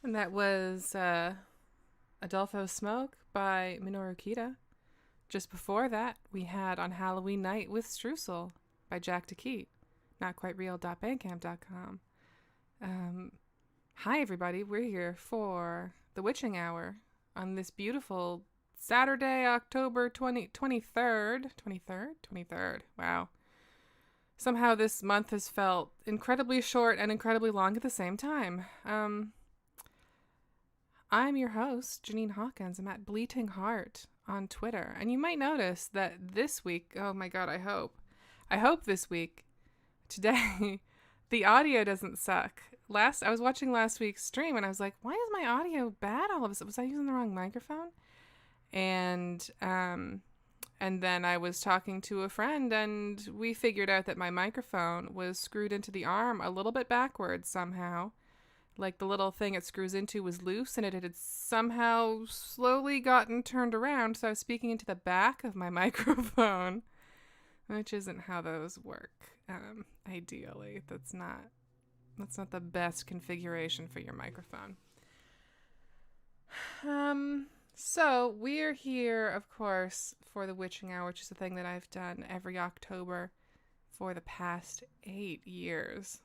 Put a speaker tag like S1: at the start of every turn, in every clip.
S1: And that was Adolfo Smoke by Minoru Kita. Just before that, we had On Halloween Night with Streusel by Jack de Quidt, notquitereal.bandcamp.com. Hi, everybody. We're here for the Witching Hour on this beautiful Saturday, October 23rd. 23rd? 23rd. Wow. somehow this month has felt incredibly short and incredibly long at the same time. I'm your host, Janine Hawkins. I'm at Bleating Heart on Twitter. And you might notice that this week, oh my God, I hope this week, today, the audio doesn't suck. I was watching last week's stream and I was like, why is my audio bad all of a sudden? Was I using the wrong microphone? And then I was talking to a friend and we figured out that my microphone was screwed into the arm a little bit backwards somehow. Like the little thing it screws into was loose and it had somehow slowly gotten turned around. So I was speaking into the back of my microphone, which isn't how those work. Ideally, that's not the best configuration for your microphone. So we're here, of course, for the Witching Hour, which is a thing that I've done every October for the past 8 years,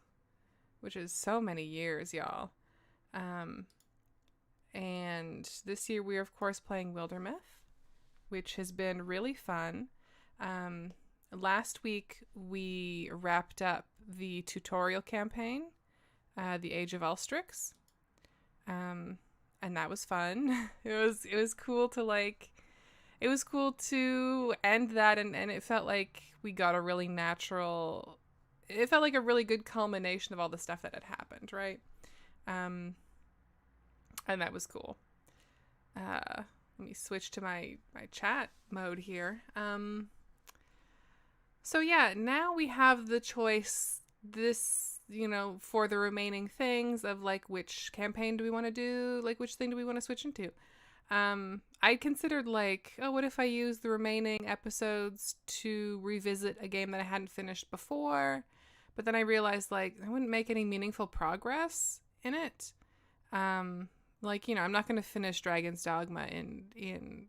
S1: which is so many years, y'all. And this year we're, of course, playing Wildermyth, which has been really fun. Last week we wrapped up the tutorial campaign, The Age of Ulstrix. And that was fun. It was cool to it was cool to end that and it felt like we got a really natural, it felt like a really good culmination of all the stuff that had happened, right? And that was cool. Let me switch to my chat mode here. So yeah, now we have the choice for the remaining things of which campaign do we want to do? Which thing do we want to switch into? I considered what if I use the remaining episodes to revisit a game that I hadn't finished before? But then I realized I wouldn't make any meaningful progress in it. I'm not going to finish Dragon's Dogma in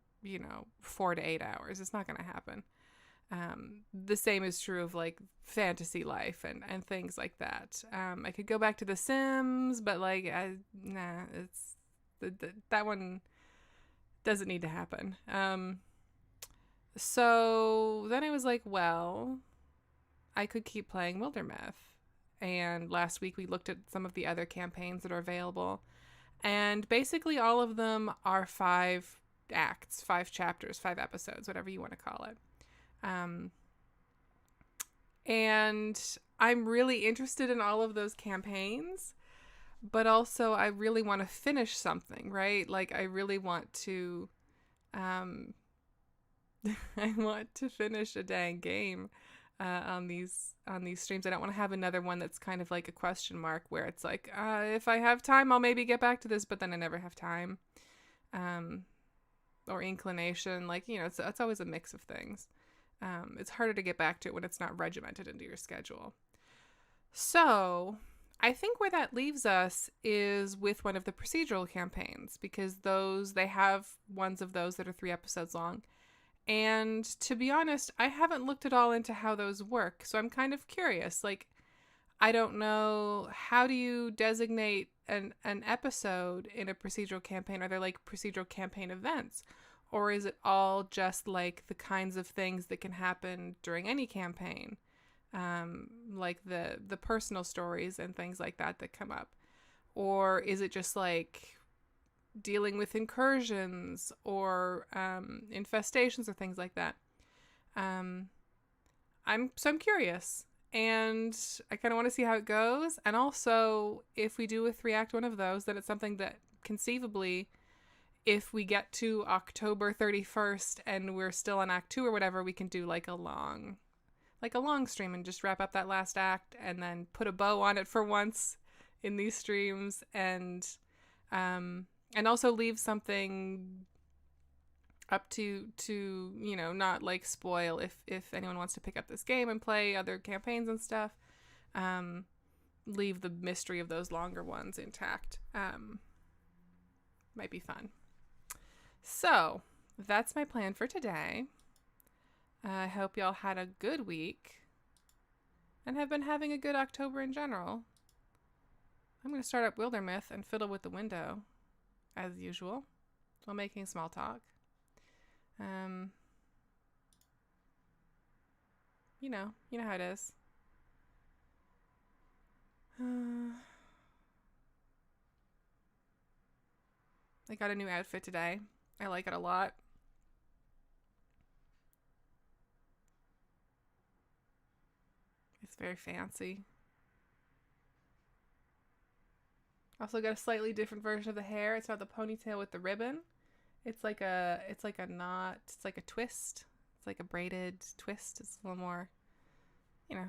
S1: 4 to 8 hours. It's not going to happen. The same is true of Fantasy Life and things like that. I could go back to The Sims, but it's that one doesn't need to happen. So then I was well, I could keep playing Wildermyth. And last week we looked at some of the other campaigns that are available, and basically all of them are 5 acts, 5 chapters, 5 episodes, whatever you want to call it. And I'm really interested in all of those campaigns, but also I really want to finish something, right? I really want to, I want to finish a dang game, on these streams. I don't want to have another one that's kind of like a question mark where it's if I have time, I'll maybe get back to this, but then I never have time, or inclination. It's always a mix of things. It's harder to get back to it when it's not regimented into your schedule. So I think where that leaves us is with one of the procedural campaigns, because they have ones of those that are 3 episodes long. And to be honest, I haven't looked at all into how those work. So I'm kind of curious. I don't know, how do you designate an episode in a procedural campaign? Are there procedural campaign events? Or is it all just the kinds of things that can happen during any campaign? The personal stories and things like that come up? Or is it just dealing with incursions or infestations or things like that? I'm curious, and I kind of want to see how it goes. And also, if we do a 3-act one of those, then it's something that conceivably, if we get to October 31st and we're still on Act 2 or whatever, we can do a long stream and just wrap up that last act and then put a bow on it for once in these streams, and also leave something up to not spoil if anyone wants to pick up this game and play other campaigns and stuff. Leave the mystery of those longer ones intact. Might be fun. So that's my plan for today. I hope y'all had a good week and have been having a good October in general. I'm going to start up Wildermyth and fiddle with the window, as usual, while making small talk. You know how it is. I got a new outfit today. I like it a lot. It's very fancy. Also got a slightly different version of the hair. It's not the ponytail with the ribbon. It's like a knot. It's like a twist. It's like a braided twist. It's a little more, you know,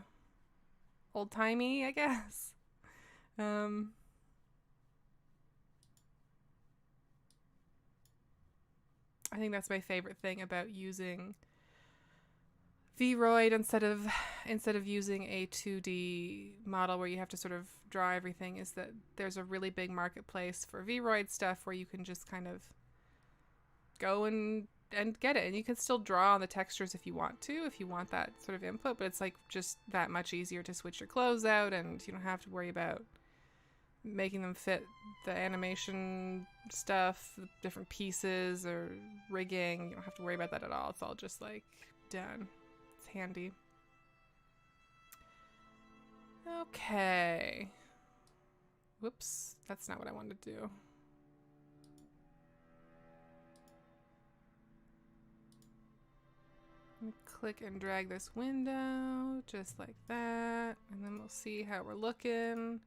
S1: old timey, I guess. I think that's my favorite thing about using Vroid instead of using a 2D model where you have to sort of draw everything, is that there's a really big marketplace for Vroid stuff where you can just kind of go and get it, and you can still draw on the textures if you want that sort of input, but it's like just that much easier to switch your clothes out, and you don't have to worry about making them fit the animation stuff, the different pieces or rigging. You don't have to worry about that at all. It's all just like done. It's handy. Okay. Whoops, that's not what I wanted to do. Click and drag this window just like that, and then we'll see how we're looking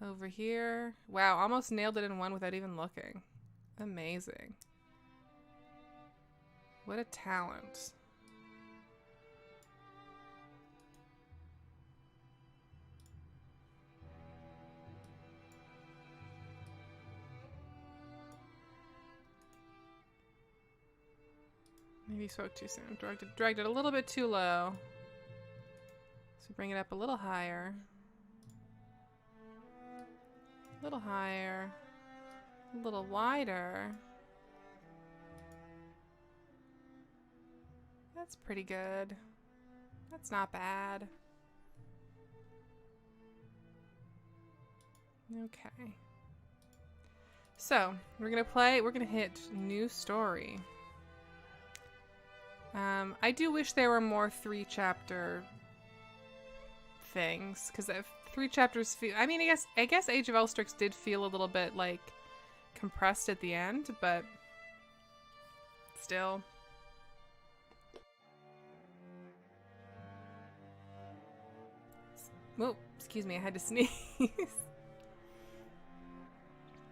S1: over here. Wow, almost nailed it in one without even looking. Amazing. What a talent. Maybe spoke too soon. Dragged it a little bit too low. So bring it up a little higher. A little higher. A little wider. That's pretty good. That's not bad. Okay. So, we're gonna hit new story. I do wish there were more 3-chapter things, because if 3 chapters feel, I mean, I guess Age of Elstrix did feel a little bit like compressed at the end, but still. Whoa, excuse me, I had to sneeze.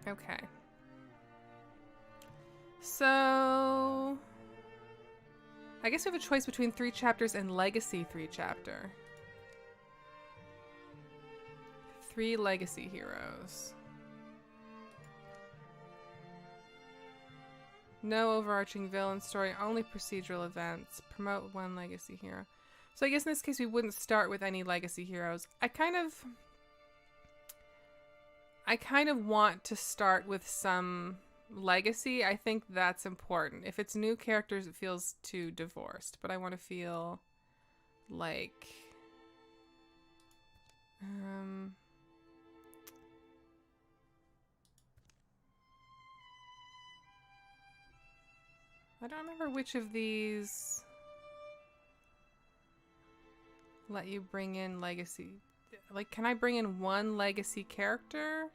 S1: Okay. So I guess we have a choice between 3 chapters and Legacy 3 chapter. 3 Legacy heroes. No overarching villain story, only procedural events. Promote 1 Legacy hero. So I guess in this case we wouldn't start with any Legacy heroes. I kind of want to start with some Legacy. I think that's important. If it's new characters, it feels too divorced, but I want to feel like I don't remember which of these let you bring in Legacy. Like, can I bring in 1 Legacy character?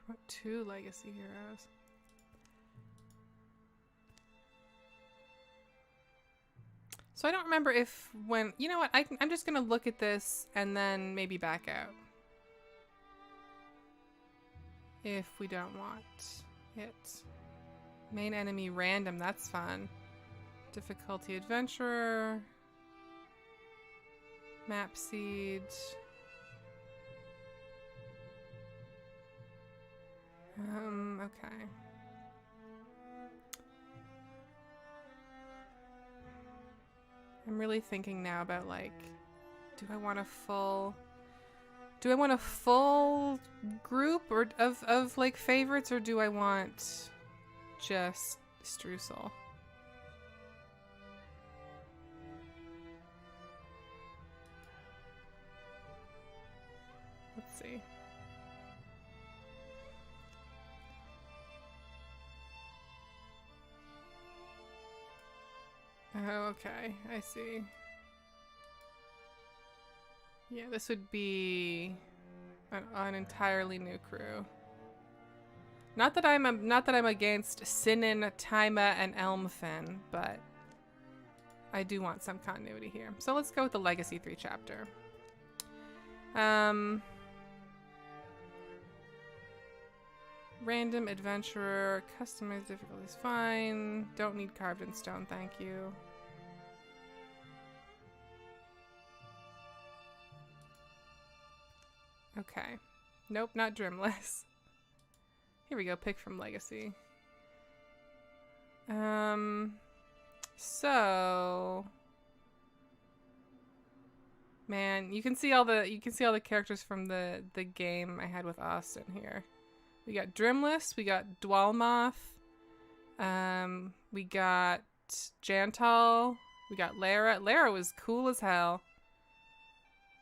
S1: What 2 Legacy heroes? So I don't remember if when... You know what? I'm just going to look at this and then maybe back out. If we don't want it. Main enemy random. That's fun. Difficulty adventurer. Map seed. Okay. I'm really thinking now about, like, do I want a full group or of like favorites, or do I want just Streusel? Let's see. Oh, okay. I see. Yeah, this would be an entirely new crew. Not that I'm against Sinan, Taima, and Elmfin, but I do want some continuity here. So let's go with the Legacy 3 chapter. Random adventurer, customized difficulties, fine. Don't need carved in stone, thank you. Okay. Nope, not Dreamless. Here we go, pick from Legacy. So man, you can see all the characters from the game I had with Austin here. We got Dreamless, we got Dwalmoth, we got Jantal, we got Lara. Lara was cool as hell.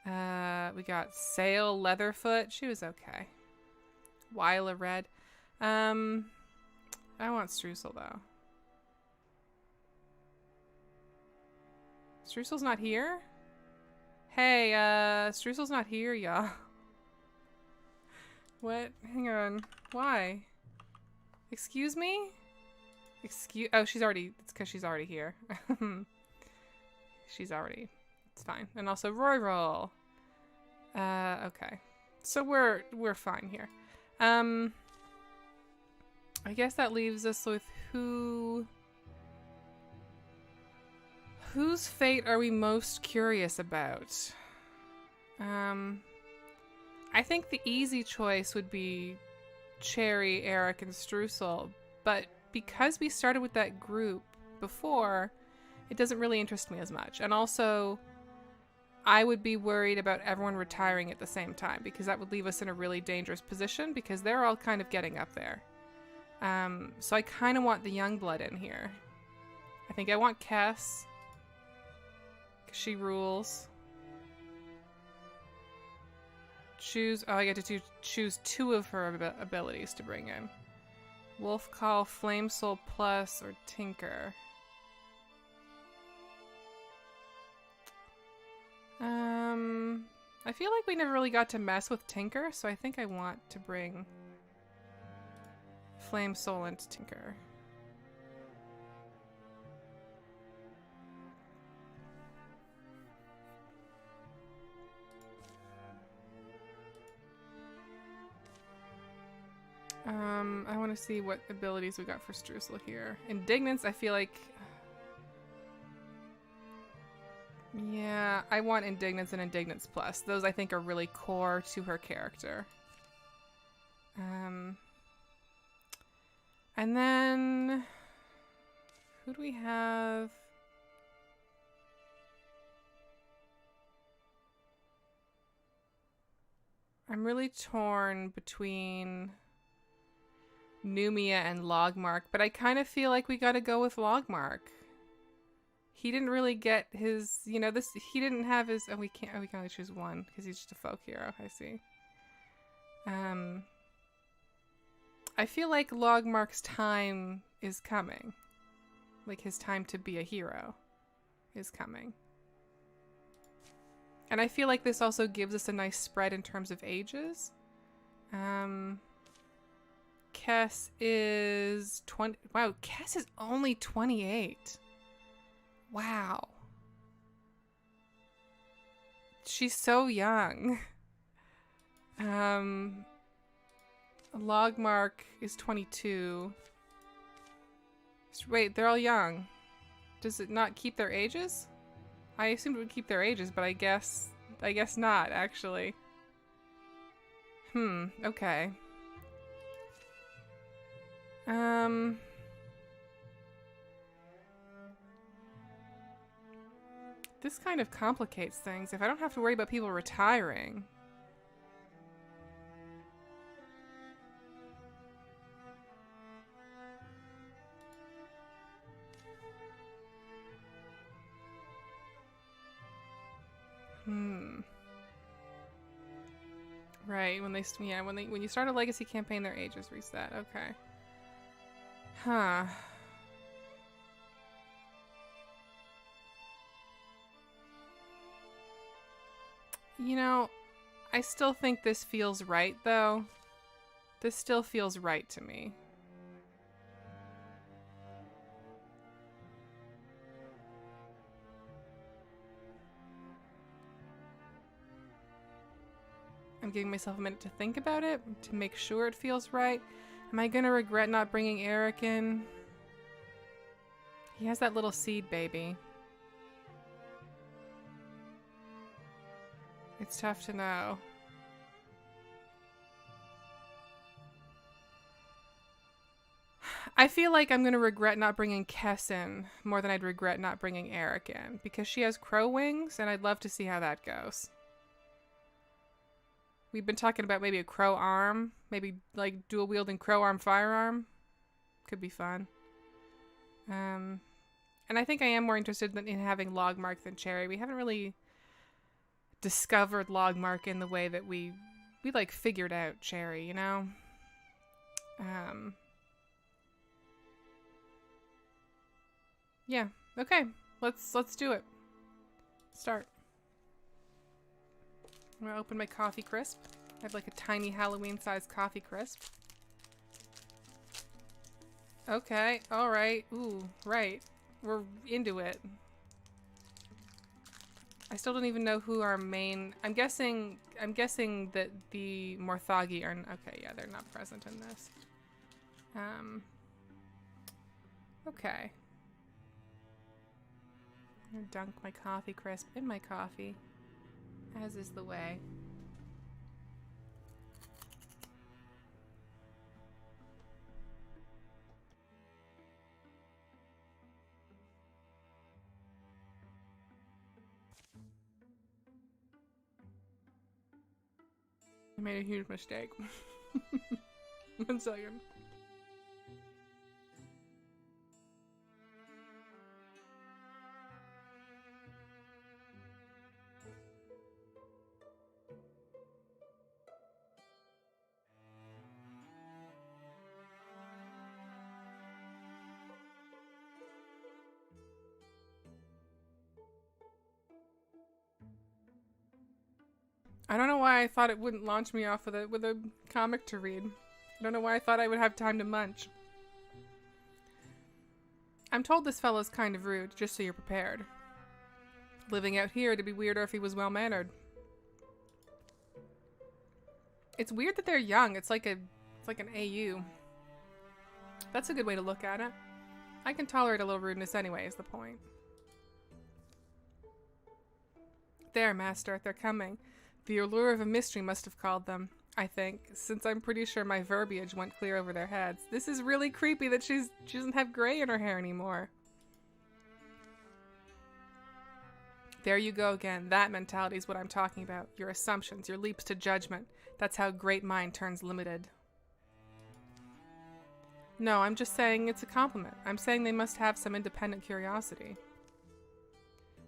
S1: We got Sail Leatherfoot. She was okay. Wyla Red. I want Streusel though. Streusel's not here? Hey, Streusel's not here, y'all. What? Hang on. Why? Excuse me? Oh, she's already... It's because she's already here. She's already... It's fine. And also Roy Roll. Okay. So we're fine here. I guess that leaves us with whose fate are we most curious about? I think the easy choice would be Cherry, Eric, and Streusel, but because we started with that group before, it doesn't really interest me as much. And also, I would be worried about everyone retiring at the same time, because that would leave us in a really dangerous position, because they're all kind of getting up there. So I kind of want the young blood in here. I think I want Kess, because she rules. I get to choose 2 of her abilities to bring in. Wolf Call, Flame Soul Plus, or Tinker. I feel like we never really got to mess with Tinker, so I think I want to bring Flame Soul into Tinker. I want to see what abilities we got for Streusel here. Indignance, I feel like... Yeah, I want Indignance and Indignance Plus. Those I think are really core to her character. And then... Who do we have? I'm really torn between Numia and Logmark, but I kind of feel like we gotta go with Logmark. He didn't really get his, he didn't have his, we can only choose one because he's just a folk hero, I see. I feel like Logmark's time is coming. Like his time to be a hero is coming. And I feel like this also gives us a nice spread in terms of ages. Kess is 20. Wow, Kess is only 28. Wow. She's so young. Logmark is 22. Wait, they're all young. Does it not keep their ages? I assumed it would keep their ages, but I guess not, actually. Okay. This kind of complicates things if I don't have to worry about people retiring. Right, when you start a legacy campaign, their ages reset. Okay. Huh. You know, I still think this feels right, though. This still feels right to me. I'm giving myself a minute to think about it, to make sure it feels right. Am I gonna regret not bringing Eric in? He has that little seed baby. It's tough to know. I feel like I'm gonna regret not bringing Kess in more than I'd regret not bringing Eric in, because she has crow wings, and I'd love to see how that goes. We've been talking about maybe a crow arm, maybe like dual wielding crow arm firearm. Could be fun. And I think I am more interested in having Logmark than Cherry. We haven't really discovered Logmark in the way that we like figured out Cherry, you know? Yeah. Okay. Let's do it. Start. I'm gonna open my coffee crisp. I have like a tiny Halloween-sized coffee crisp. Okay. All right. Ooh. Right. We're into it. I still don't even know who our main. I'm guessing that the Morthagi are. Okay. Yeah, they're not present in this. Okay. I'm gonna dunk my coffee crisp in my coffee, as is the way. I made a huge mistake. 1 second. I don't know why I thought it wouldn't launch me off with a comic to read. I don't know why I thought I would have time to munch. I'm told this fellow's kind of rude, just so you're prepared. Living out here, it'd be weirder if he was well-mannered. It's weird that they're young. It's like an AU. That's a good way to look at it. I can tolerate a little rudeness anyway, is the point. There, Master, they're coming. The allure of a mystery must have called them, I think, since I'm pretty sure my verbiage went clear over their heads. This is really creepy that she doesn't have gray in her hair anymore. There you go again. That mentality is what I'm talking about. Your assumptions, your leaps to judgment. That's how great mind turns limited. No, I'm just saying it's a compliment. I'm saying they must have some independent curiosity.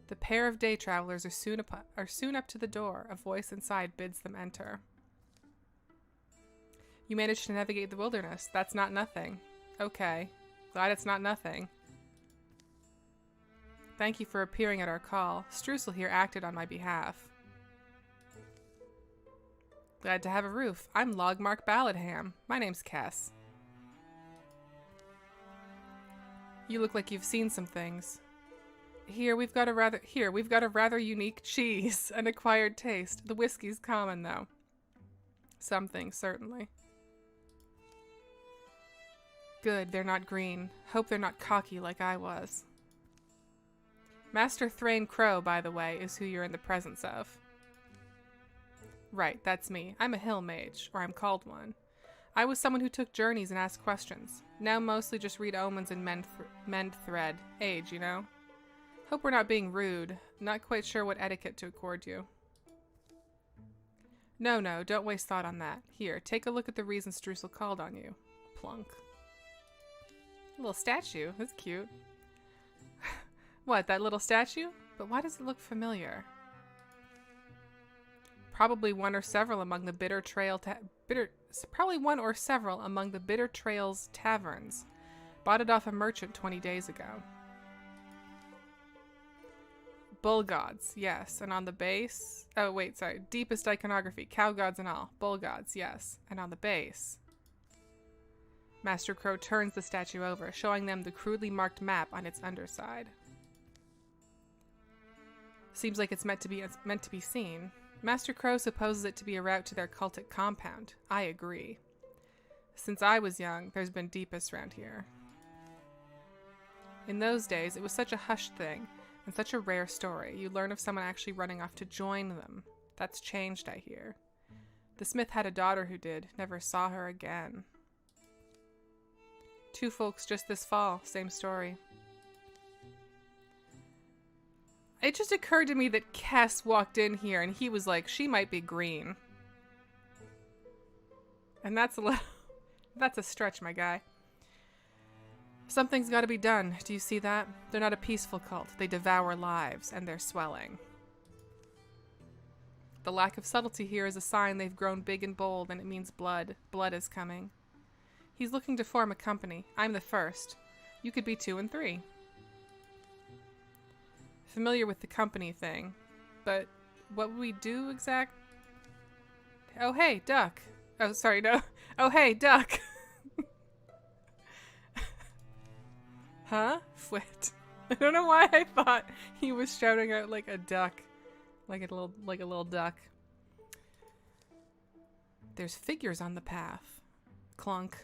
S1: The pair of day travelers are soon up to the door. A voice inside bids them enter. You managed to navigate the wilderness. That's not nothing. Okay. Glad it's not nothing. Thank you for appearing at our call. Streusel here acted on my behalf. Glad to have a roof. I'm Logmark Balladham. My name's Kess. You look like you've seen some things. Here we've got a rather unique cheese, an acquired taste. The whiskey's common though. Some things, certainly. Good, they're not green. Hope they're not cocky like I was. Master Thrain Crow, by the way, is who you're in the presence of. Right, that's me. I'm a hill mage, or I'm called one. I was someone who took journeys and asked questions. Now mostly just read omens and mend thread. Age, you know? Hope we're not being rude. Not quite sure what etiquette to accord you. No, don't waste thought on that. Here, take a look at the reason Streusel called on you. Plunk. A little statue. That's cute. What, that little statue? But why does it look familiar? Probably one or several among the Bitter Trail's taverns. Bought it off a merchant 20 days ago. Bull gods, yes. And on the base... Oh, wait, sorry. Deepest iconography. Cow gods and all. Bull gods, yes. And on the base... Master Crow turns the statue over, showing them the crudely marked map on its underside. Seems like it's meant to be seen. Master Crow supposes it to be a route to their cultic compound. I agree. Since I was young, there's been deepists around here. In those days, it was such a hushed thing, and such a rare story. You learn of someone actually running off to join them. That's changed, I hear. The smith had a daughter who did, never saw her again. 2 folks just this fall, same story. It just occurred to me that Kess walked in here and he was like, she might be green. And that's a stretch, my guy. Something's got to be done. Do you see that? They're not a peaceful cult. They devour lives, and they're swelling. The lack of subtlety here is a sign they've grown big and bold, and it means blood. Blood is coming. He's looking to form a company. I'm the first. You could be 2 and 3. Familiar with the company thing, but what would we do exact? Oh, hey, duck. Oh, sorry, no. Oh, hey, duck. Huh? Fwit. I don't know why I thought he was shouting out like a duck. Like a little duck. There's figures on the path. Clunk.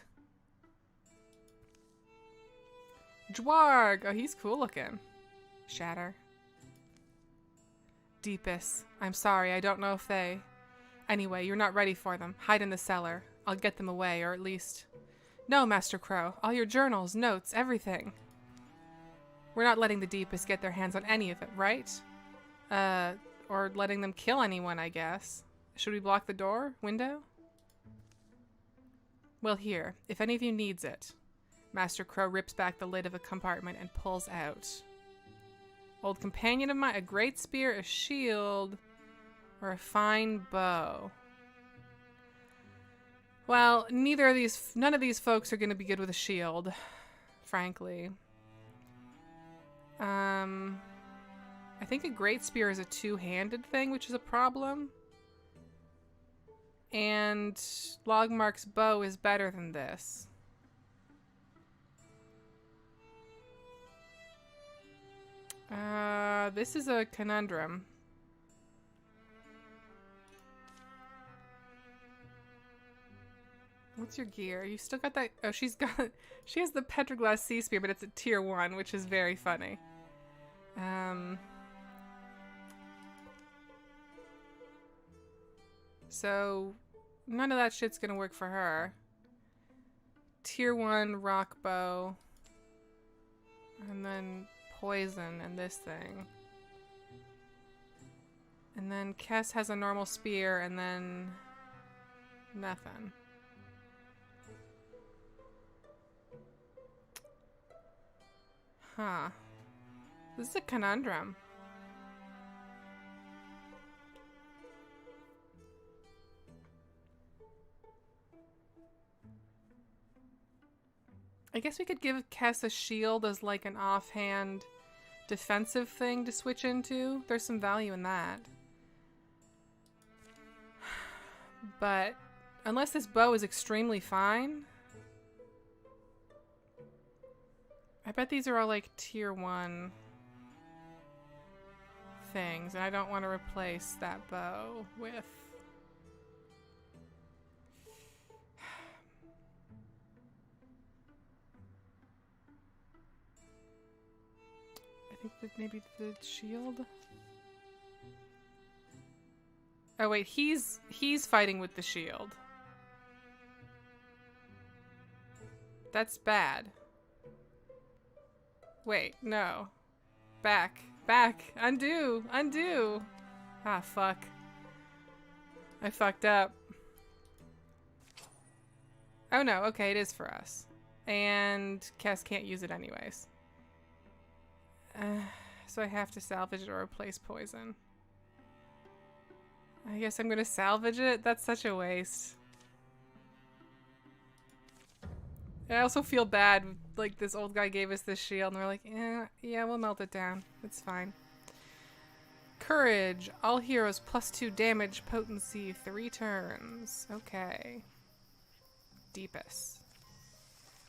S1: Dwarg! Oh, he's cool looking. Shatter. Deepest. I'm sorry, I don't know if they... Anyway, you're not ready for them. Hide in the cellar. I'll get them away, or at least... No, Master Crow. All your journals, notes, everything. We're not letting the Deepest get their hands on any of it, right? Or letting them kill anyone, I guess. Should we block the door? Window? Well, here. If any of you needs it. Master Crow rips back the lid of a compartment and pulls out. Old companion of mine, a great spear, a shield, or a fine bow. Well, none of these folks are going to be good with a shield, frankly. I think a great spear is a 2-handed thing, which is a problem. And Logmark's bow is better than this. This is a conundrum. What's your gear? You still got that? Oh, she has the Petroglass Sea Spear, but it's a tier 1, which is very funny. So none of that shit's gonna work for her. Tier 1 rock bow. And then poison and this thing. And then Kess has a normal spear and then nothing. Huh. This is a conundrum. I guess we could give Kess a shield as like an offhand defensive thing to switch into. There's some value in that. But unless this bow is extremely fine, I bet these are all like tier 1 things, and I don't want to replace that bow with... I think that maybe the shield? Oh wait, he's fighting with the shield. That's bad. Wait, no. Back. Undo. Ah, fuck. I fucked up. Oh no, okay, it is for us. And Kess can't use it anyways. So I have to salvage it or replace poison. I guess I'm gonna salvage it? That's such a waste. I also feel bad, like this old guy gave us this shield and we're like, yeah, we'll melt it down. It's fine. Courage. All heroes +2 damage potency 3 turns. Okay. Deepest.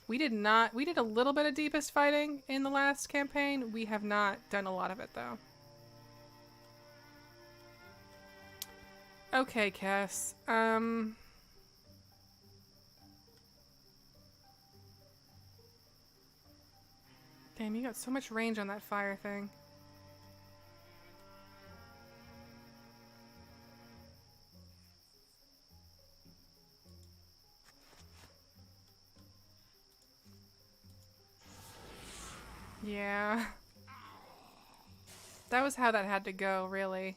S1: We did a little bit of deepest fighting in the last campaign. We have not done a lot of it though. Okay, Cass. Damn, you got so much range on that fire thing. Yeah. That was how that had to go, really.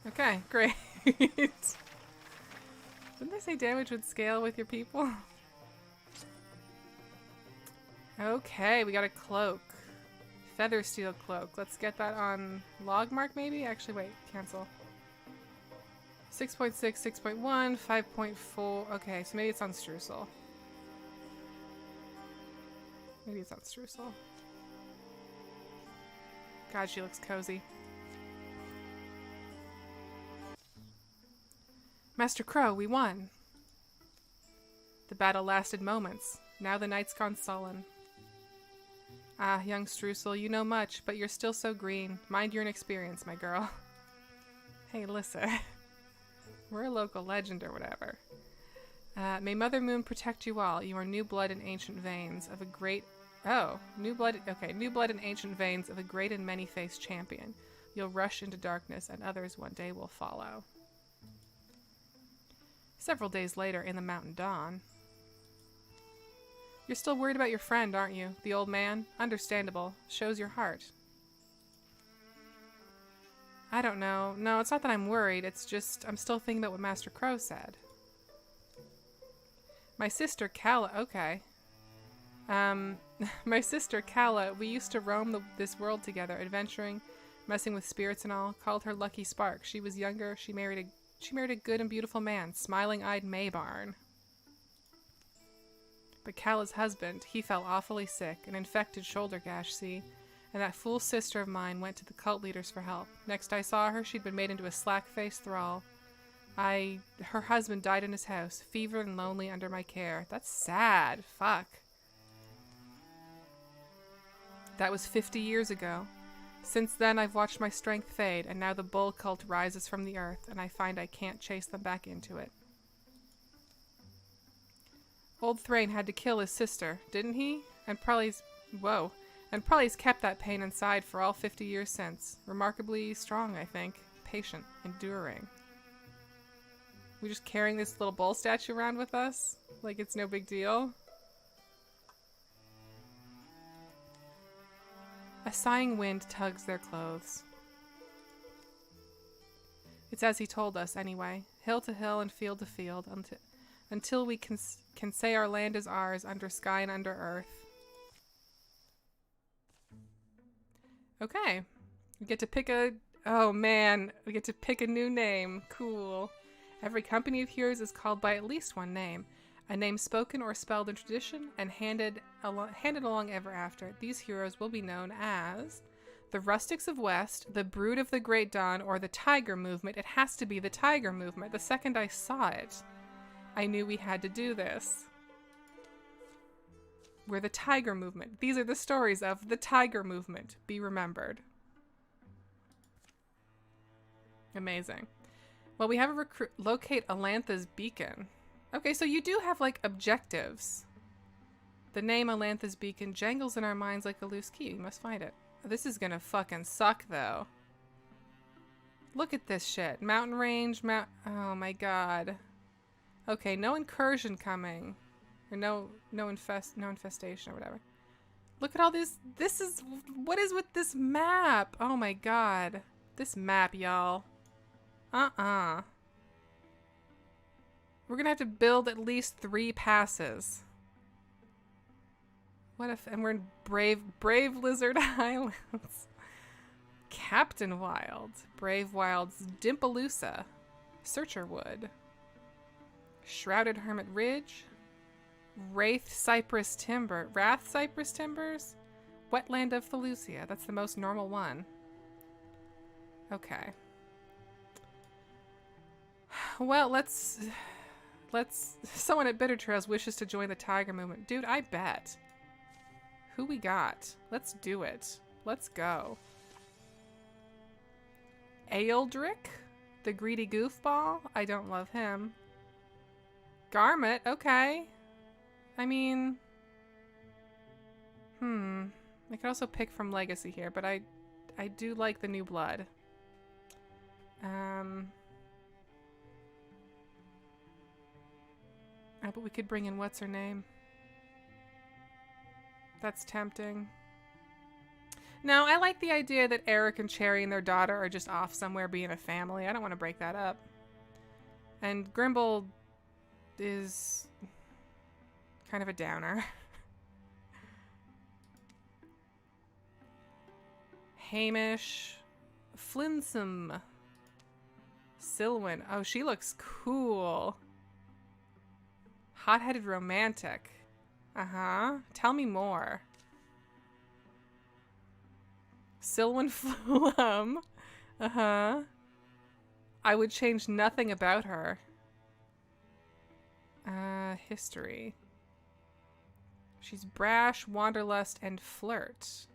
S1: Okay, great. Didn't they say damage would scale with your people? Okay, we got a cloak. Feather steel cloak. Let's get that on Logmark maybe? Actually, wait, cancel. 6.6, 6.1, 5.4. Okay, so maybe it's on Streusel. Maybe it's on Streusel. God, she looks cozy. Master Crow, we won. The battle lasted moments. Now the night's gone sullen. Ah, young Streusel, you know much, but you're still so green. Mind your inexperience, my girl. Hey, listen. We're a local legend or whatever. May Mother Moon protect you all. You are new blood in ancient veins of a great... Oh, new blood... Okay, new blood in ancient veins of a great and many-faced champion. You'll rush into darkness, and others one day will follow. Several days later, in the Mountain Dawn. You're still worried about your friend, aren't you? The old man? Understandable. Shows your heart. I don't know. No, it's not that I'm worried. It's just I'm still thinking about what Master Crow said. My sister, Calla... Okay. My sister, Calla, we used to roam this world together, adventuring, messing with spirits and all. Called her Lucky Spark. She was younger. She married a good and beautiful man, smiling-eyed Maybarn. But Calla's husband, he fell awfully sick, an infected shoulder gash, see? And that fool sister of mine went to the cult leaders for help. Next I saw her, she'd been made into a slack-faced thrall. Her husband died in his house, fevered and lonely under my care. That's sad. Fuck. That was 50 years ago. Since then, I've watched my strength fade, and now the bull cult rises from the earth, and I find I can't chase them back into it. Old Thrain had to kill his sister, didn't he? And probably's kept that pain inside for all 50 years since. Remarkably strong, I think. Patient. Enduring. We just carrying this little bull statue around with us? Like it's no big deal? A sighing wind tugs their clothes. It's as he told us, anyway. Hill to hill and field to field, until we can say our land is ours, under sky and under earth. Okay. We get to pick a... Oh, man. We get to pick a new name. Cool. Every company of heroes is called by at least one name. A name spoken or spelled in tradition and handed along ever after. These heroes will be known as the Rustics of West, the Brood of the Great Dawn, or the Tiger Movement. It has to be the Tiger Movement. The second I saw it, I knew we had to do this. We're the Tiger Movement. These are the stories of the Tiger Movement. Be remembered. Amazing. Well, we have a locate Alantha's beacon. Okay, so you do have, like, objectives. The name Alantha's beacon jangles in our minds like a loose key. You must find it. This is gonna fucking suck, though. Look at this shit. Mountain range, oh my god. Okay, no incursion coming. Or no infestation or whatever. Look at all this. What is with this map? Oh my god. This map, y'all. We're gonna have to build at least 3 passes. What if, and we're in Brave Lizard Islands. Captain Wild. Brave Wild's Dimpaloosa. Searcher Wood. Shrouded Hermit Ridge. Wraith Cypress Timber. Wrath Cypress Timbers? Wetland of Felucia. That's the most normal one. Okay. Well, let's... Someone at Bitter Trails wishes to join the Tiger Movement. Dude, I bet. Who we got? Let's do it. Let's go. Aeldrick? The greedy goofball? I don't love him. Garmet? Okay. I mean... I could also pick from Legacy here, but I do like the new blood. But we could bring in what's her name. That's tempting. No, I like the idea that Eric and Cherry and their daughter are just off somewhere being a family. I don't want to break that up. And Grimble is kind of a downer. Hamish. Flinsome. Silwyn. Oh, she looks cool. Hot-headed romantic. Uh-huh. Tell me more. Silwyn Flum. Uh-huh. I would change nothing about her. History. She's brash, wanderlust, and flirt.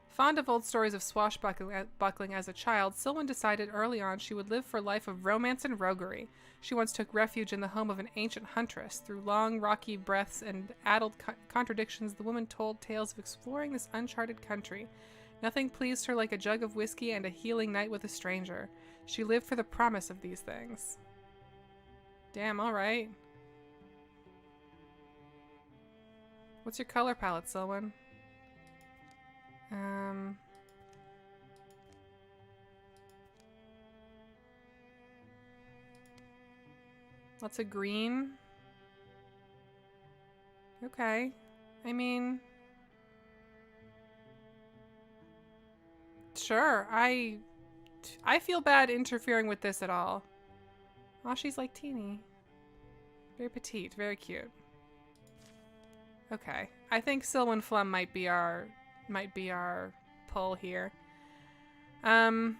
S1: Fond of old stories of swashbuckling as a child, Silwyn decided early on she would live for a life of romance and roguery. She once took refuge in the home of an ancient huntress. Through long, rocky breaths and addled contradictions, the woman told tales of exploring this uncharted country. Nothing pleased her like a jug of whiskey and a healing night with a stranger. She lived for the promise of these things. Damn, alright. What's your color palette, Silwyn? Lots of green. Okay. I mean... Sure, I feel bad interfering with this at all. Oh, she's like teeny. Very petite, very cute. Okay. I think Silwyn Flum might be our pull here. I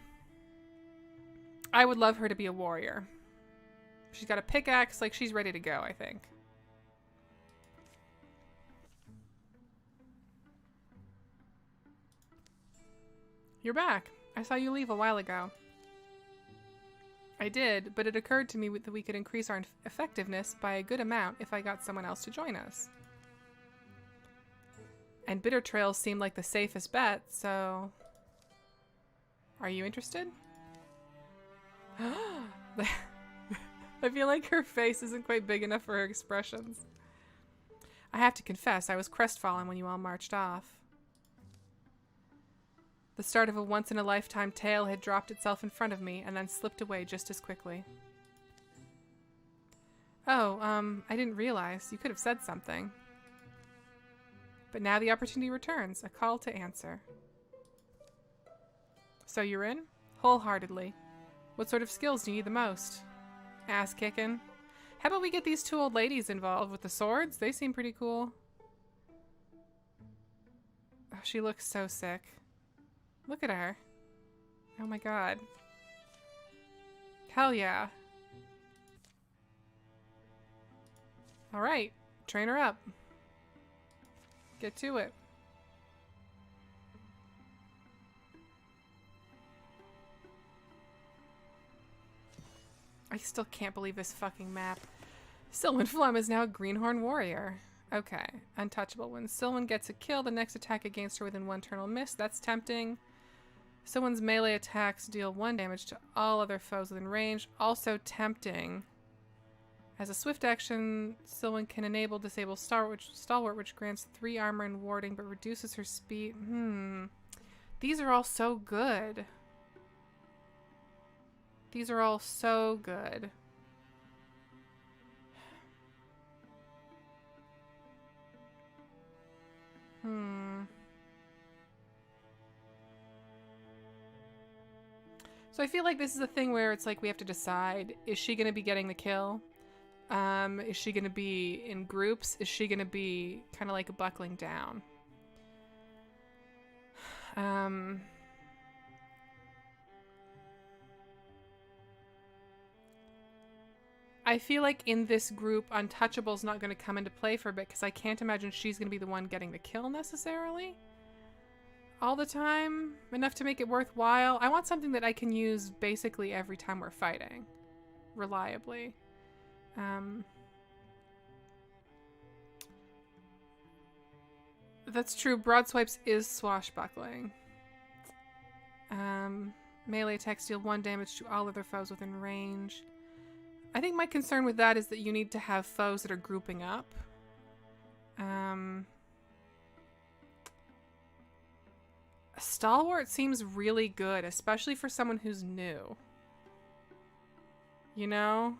S1: would love her to be a warrior. She's got a pickaxe, like she's ready to go, I think. You're back. I saw you leave a while ago. I did, but it occurred to me that we could increase our effectiveness by a good amount if I got someone else to join us. And Bitter Trails seemed like the safest bet, so... Are you interested? I feel like her face isn't quite big enough for her expressions. I have to confess, I was crestfallen when you all marched off. The start of a once-in-a-lifetime tale had dropped itself in front of me and then slipped away just as quickly. Oh, I didn't realize. You could have said something. But now the opportunity returns, a call to answer. So you're in? Wholeheartedly. What sort of skills do you need the most? Ass kicking. How about we get these two old ladies involved with the swords? They seem pretty cool. Oh, she looks so sick. Look at her. Oh my god. Hell yeah. Alright, train her up. Get to it. I still can't believe this fucking map. Silwyn Flum is now a Greenhorn warrior. Okay. Untouchable. When Silwyn gets a kill, the next attack against her within one turn will miss. That's tempting. Silwyn's melee attacks deal 1 damage to all other foes within range. Also tempting. As a swift action, Silwyn can enable Disable Stalwart, which grants 3 armor and warding, but reduces her speed. These are all so good. These are all so good. So I feel like this is a thing where it's like we have to decide, is she going to be getting the kill? Is she going to be in groups? Is she going to be kind of like a buckling down? I feel like in this group, Untouchable's not going to come into play for a bit because I can't imagine she's going to be the one getting the kill necessarily all the time, enough to make it worthwhile. I want something that I can use basically every time we're fighting, reliably. That's true. Broad swipes is swashbuckling. Melee attacks deal 1 damage to all other foes within range. I think my concern with that is that you need to have foes that are grouping up. A stalwart seems really good, especially for someone who's new. You know?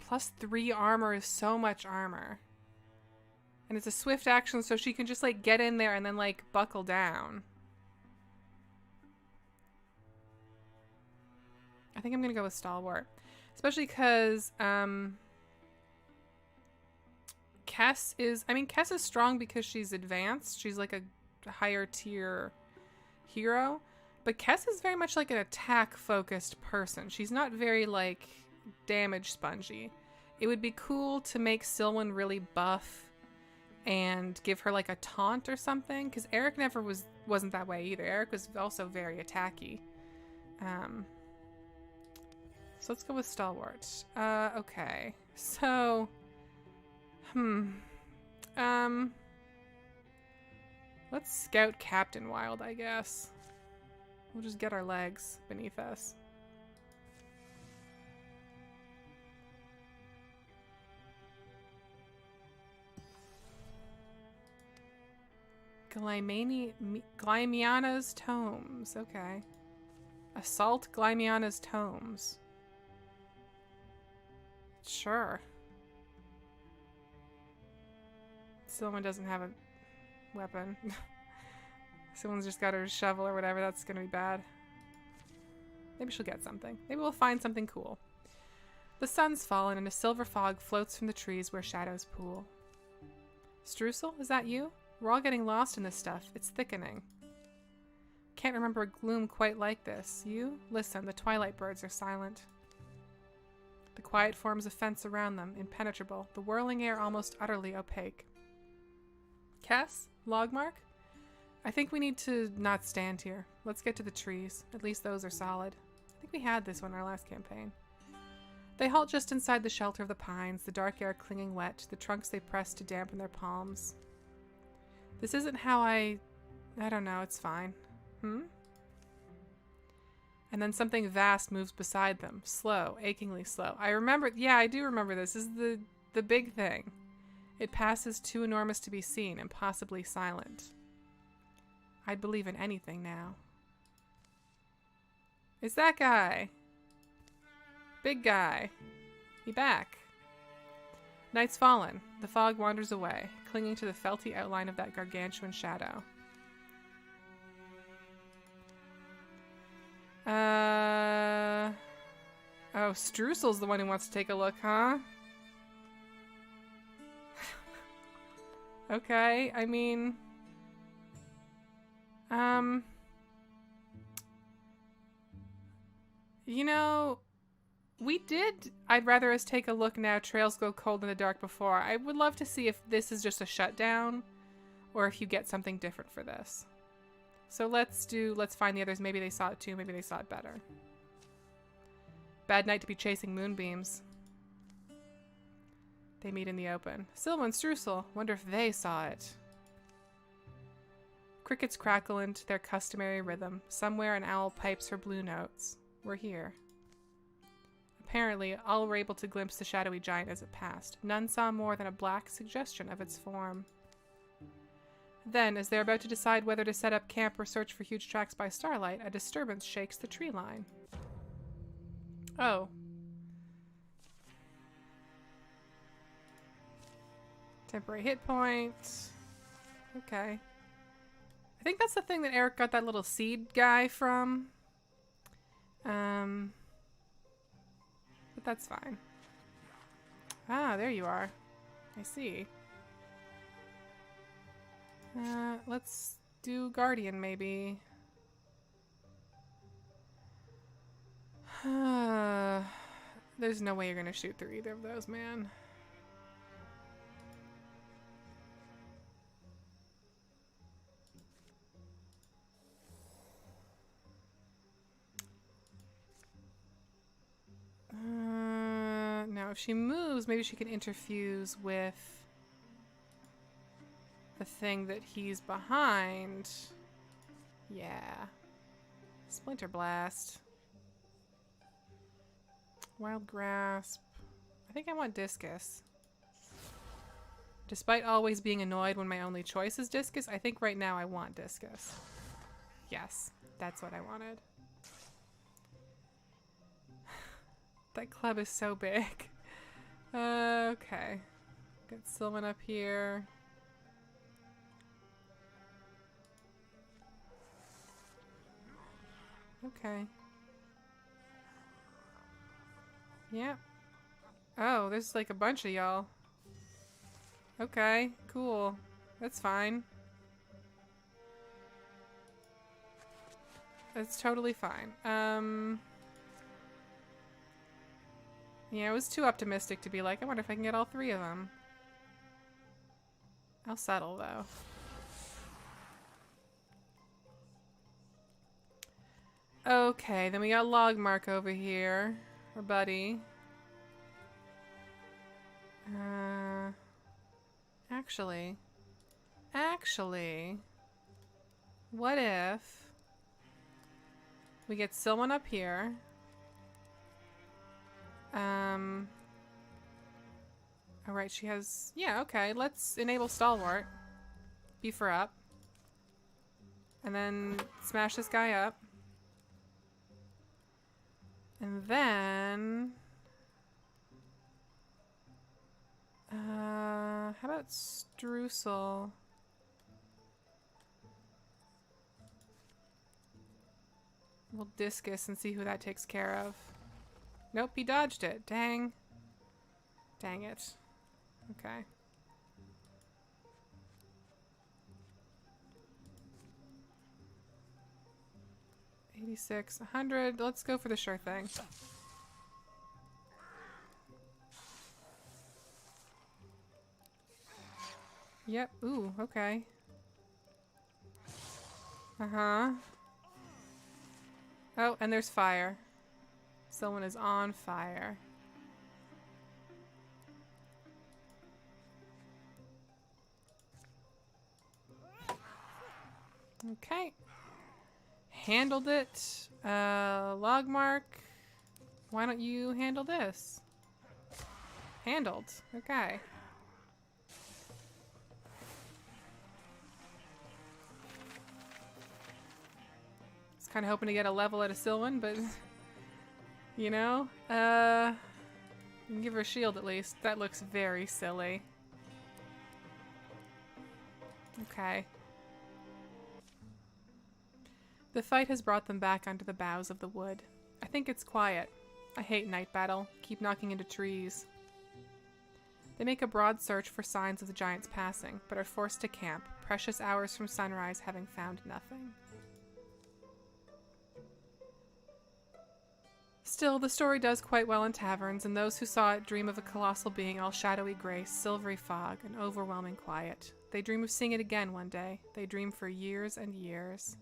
S1: +3 armor is so much armor. And it's a swift action, so she can just, like, get in there and then, like, buckle down. I think I'm gonna go with Stalwart. Especially because, Kess is... I mean, Kess is strong because she's advanced. She's, like, a higher tier hero. But Kess is very much, like, an attack-focused person. She's not very, like, damage spongy. It would be cool to make Silwen really buff and give her like a taunt or something, because Eric never wasn't that way either. Eric was also very attacky. So let's go with Stalwart. Okay. So let's scout Captain Wild, I guess. We'll just get our legs beneath us. Glymiana's Tomes. Okay. Assault Glymiana's Tomes. Sure. Someone doesn't have a weapon. Someone's just got her shovel or whatever. That's gonna be bad. Maybe she'll get something. Maybe we'll find something cool. The sun's fallen and a silver fog floats from the trees where shadows pool. Streusel, is that you? We're all getting lost in this stuff. It's thickening. Can't remember a gloom quite like this. You? Listen, the twilight birds are silent. The quiet forms a fence around them, impenetrable, the whirling air almost utterly opaque. Kess? Logmark? I think we need to not stand here. Let's get to the trees. At least those are solid. I think we had this one in our last campaign. They halt just inside the shelter of the pines, the dark air clinging wet, the trunks they press to dampen their palms. This isn't how I don't know, it's fine. And then something vast moves beside them. Slow, achingly slow. I remember, yeah, I do remember this. This is the big thing. It passes too enormous to be seen, impossibly silent. I'd believe in anything now. It's that guy. Big guy. He back. Night's fallen. The fog wanders away, clinging to the felty outline of that gargantuan shadow. Oh, Streusel's the one who wants to take a look, huh? Okay, I mean... You know... We did I'd rather us take a look now. Trails go cold in the dark before. I would love to see if this is just a shutdown or if you get something different for this. So let's find the others. Maybe they saw it too. Maybe they saw it better. Bad night to be chasing moonbeams. They meet in the open. Silwen and Streusel. Wonder if they saw it. Crickets crackle into their customary rhythm. Somewhere an owl pipes her blue notes. We're here. Apparently, all were able to glimpse the shadowy giant as it passed. None saw more than a black suggestion of its form. Then, as they're about to decide whether to set up camp or search for huge tracks by starlight, a disturbance shakes the tree line. Oh. Temporary hit point. Okay. I think that's the thing that Eric got that little seed guy from. But that's fine. Ah, there you are. I see. Let's do Guardian, maybe. There's no way you're gonna shoot through either of those, man. Now, if she moves, maybe she can interfuse with the thing that he's behind. Yeah. Splinter Blast. Wild Grasp. I think I want Discus. Despite always being annoyed when my only choice is Discus, I think right now I want Discus. Yes, that's what I wanted. That club is so big. Okay. Got Sylvan up here. Okay. Yeah. Oh, there's like a bunch of y'all. Okay, cool. That's fine. That's totally fine. Yeah, I was too optimistic to be like, I wonder if I can get all three of them. I'll settle, though. Okay, then we got Logmark over here. Our buddy. Actually, what if we get someone up here? Alright, she has... Yeah, okay, let's enable Stalwart. Beef her up. And then smash this guy up. And then... how about Streusel? We'll Discus and see who that takes care of. Nope, he dodged it. Dang. Dang it. Okay. $86, $100. Let's go for the sure thing. Yep. Ooh, okay. Uh-huh. Oh, and there's fire. Someone is on fire. Okay. Handled it. Logmark. Why don't you handle this? Handled. Okay. Just kind of hoping to get a level at a Sylvan, but you know, you can give her a shield at least. That looks very silly. Okay. The fight has brought them back onto the boughs of the wood. I think it's quiet. I hate night battle. Keep knocking into trees. They make a broad search for signs of the giants passing, but are forced to camp, precious hours from sunrise having found nothing. Still, the story does quite well in taverns, and those who saw it dream of a colossal being all shadowy grace, silvery fog, and overwhelming quiet. They dream of seeing it again one day. They dream for years and years.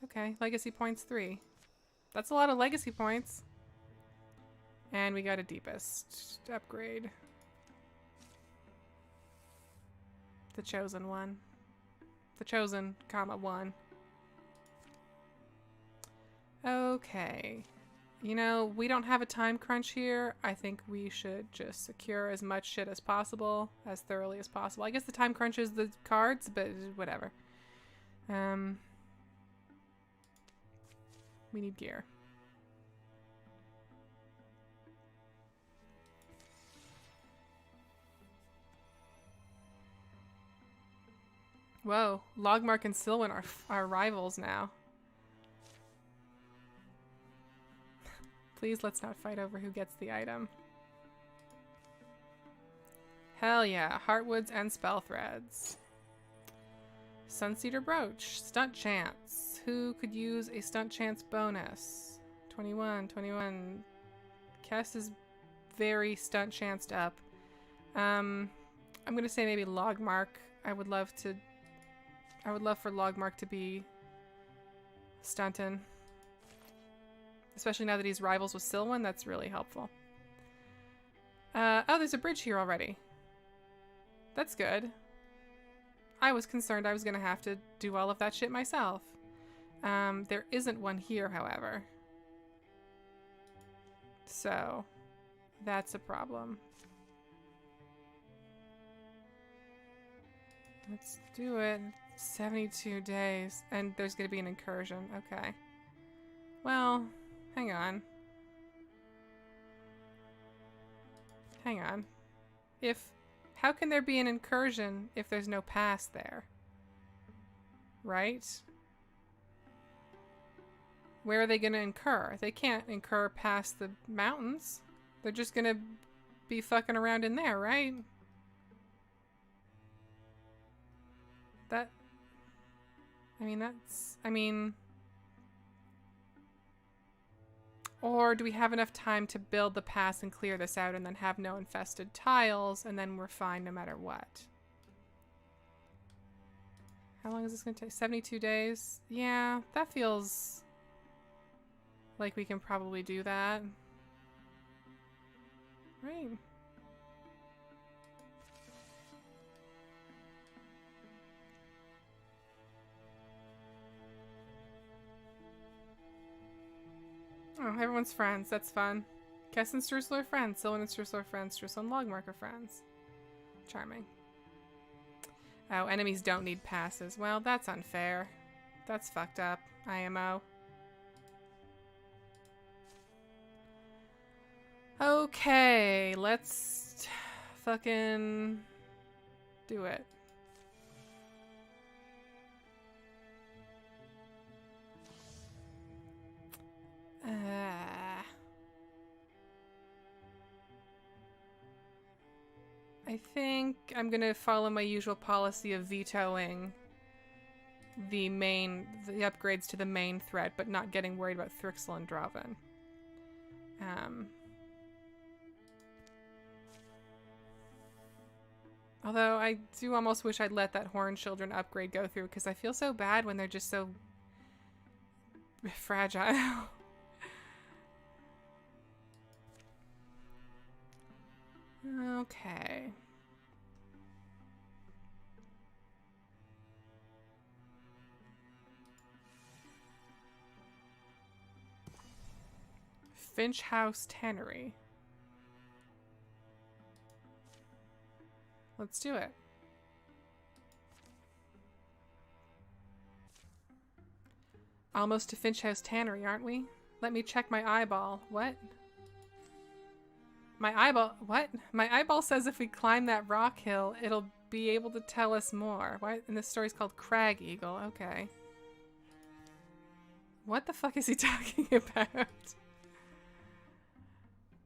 S1: Okay, legacy points 3. That's a lot of legacy points. And we got a deepest upgrade. The chosen one. The chosen, comma, one. Okay. You know, we don't have a time crunch here. I think we should just secure as much shit as possible, as thoroughly as possible. I guess the time crunch is the cards, but whatever. We need gear. Whoa, Logmark and Sylvan are rivals now. Please, let's not fight over who gets the item. Hell yeah. Heartwoods and spell threads. Sunseeder brooch. Stunt chance. Who could use a stunt chance bonus? 21. Kess is very stunt chanced up. I'm gonna say maybe Logmark. I would love for Logmark to be stuntin'. Especially now that he's rivals with Silwyn, that's really helpful. Oh, there's a bridge here already. That's good. I was concerned I was gonna have to do all of that shit myself. There isn't one here, however. So, that's a problem. Let's do it. 72 days. And there's gonna be an incursion. Okay. Well, hang on. Hang on. How can there be an incursion if there's no pass there? Right? Where are they gonna incur? They can't incur past the mountains. They're just gonna be fucking around in there, right? Or do we have enough time to build the pass and clear this out and then have no infested tiles and then we're fine no matter what? How long is this going to take? 72 days? Yeah, that feels like we can probably do that. Right. Oh, everyone's friends. That's fun. Kess and Streusel are friends. Silwyn and Streusel are friends. Streusel and Logmark are friends. Charming. Oh, enemies don't need passes. Well, that's unfair. That's fucked up. IMO. Okay, let's fucking do it. I think I'm gonna follow my usual policy of vetoing the upgrades to the main threat, but not getting worried about Thrixel and Draven. Although I do almost wish I'd let that Horn Children upgrade go through, because I feel so bad when they're just so fragile. Okay. Finch House Tannery. Let's do it. Almost to Finch House Tannery, aren't we? Let me check my eyeball. What? My eyeball... What? My eyeball says if we climb that rock hill, it'll be able to tell us more. Why? And this story's called Crag Eagle. Okay. What the fuck is he talking about?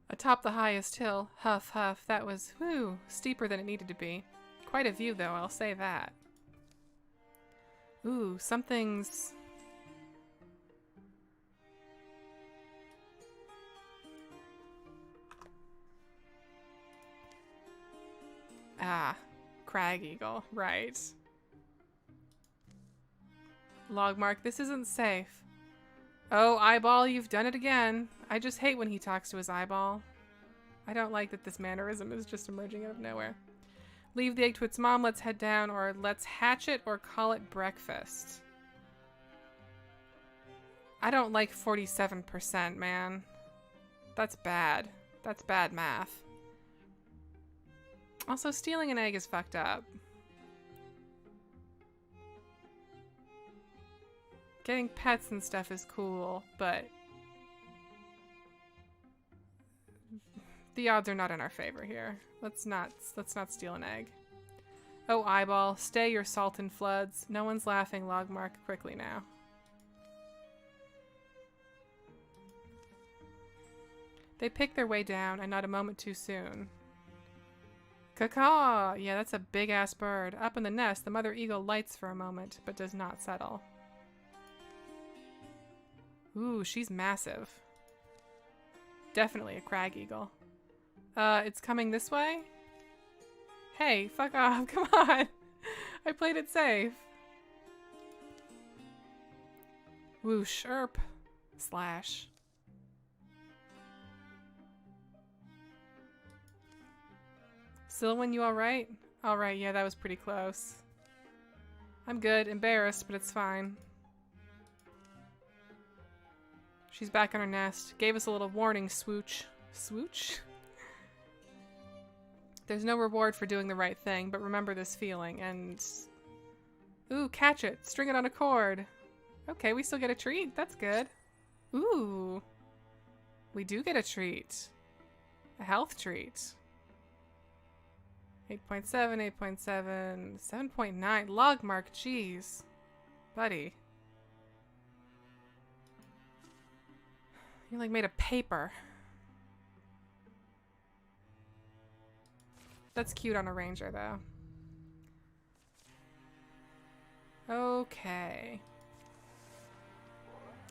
S1: Atop the highest hill. Huff, huff. That was, whew, steeper than it needed to be. Quite a view, though, I'll say that. Ooh, something's... Ah, Crag Eagle, right. Logmark, this isn't safe. Oh, eyeball, you've done it again. I just hate when he talks to his eyeball. I don't like that this mannerism is just emerging out of nowhere. Leave the egg to its mom, let's head down, or let's hatch it or call it breakfast. I don't like 47%, man. That's bad. That's bad math. Also, stealing an egg is fucked up. Getting pets and stuff is cool, but the odds are not in our favor here. Let's not steal an egg. Oh, eyeball, stay your salt and floods. No one's laughing, Logmark, quickly now. They pick their way down, and not a moment too soon. Caw-caw! Yeah, that's a big-ass bird. Up in the nest, the mother eagle lights for a moment, but does not settle. Ooh, she's massive. Definitely a crag eagle. It's coming this way? Hey, fuck off, come on! I played it safe. Whoosh, erp. Slash. Silwyn, you alright? Alright, yeah, that was pretty close. I'm good, embarrassed, but it's fine. She's back in her nest. Gave us a little warning, swooch. Swooch? There's no reward for doing the right thing, but remember this feeling, and... Ooh, catch it. String it on a cord. Okay, we still get a treat. That's good. Ooh. We do get a treat. A health treat. 8.7, 8.7, 7.9. Log mark, jeez. Buddy. You like made of paper. That's cute on a ranger, though. Okay.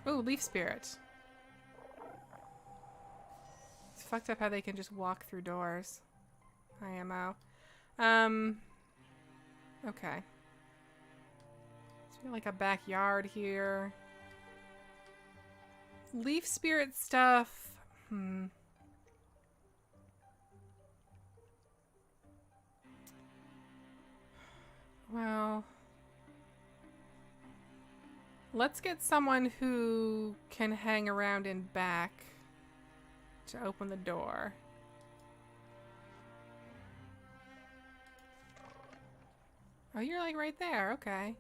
S1: Ooh, leaf spirit. It's fucked up how they can just walk through doors. IMO. Okay. So we got like a backyard here. Leaf spirit stuff. Well, let's get someone who can hang around in back to open the door. Oh, you're like right there. Okay.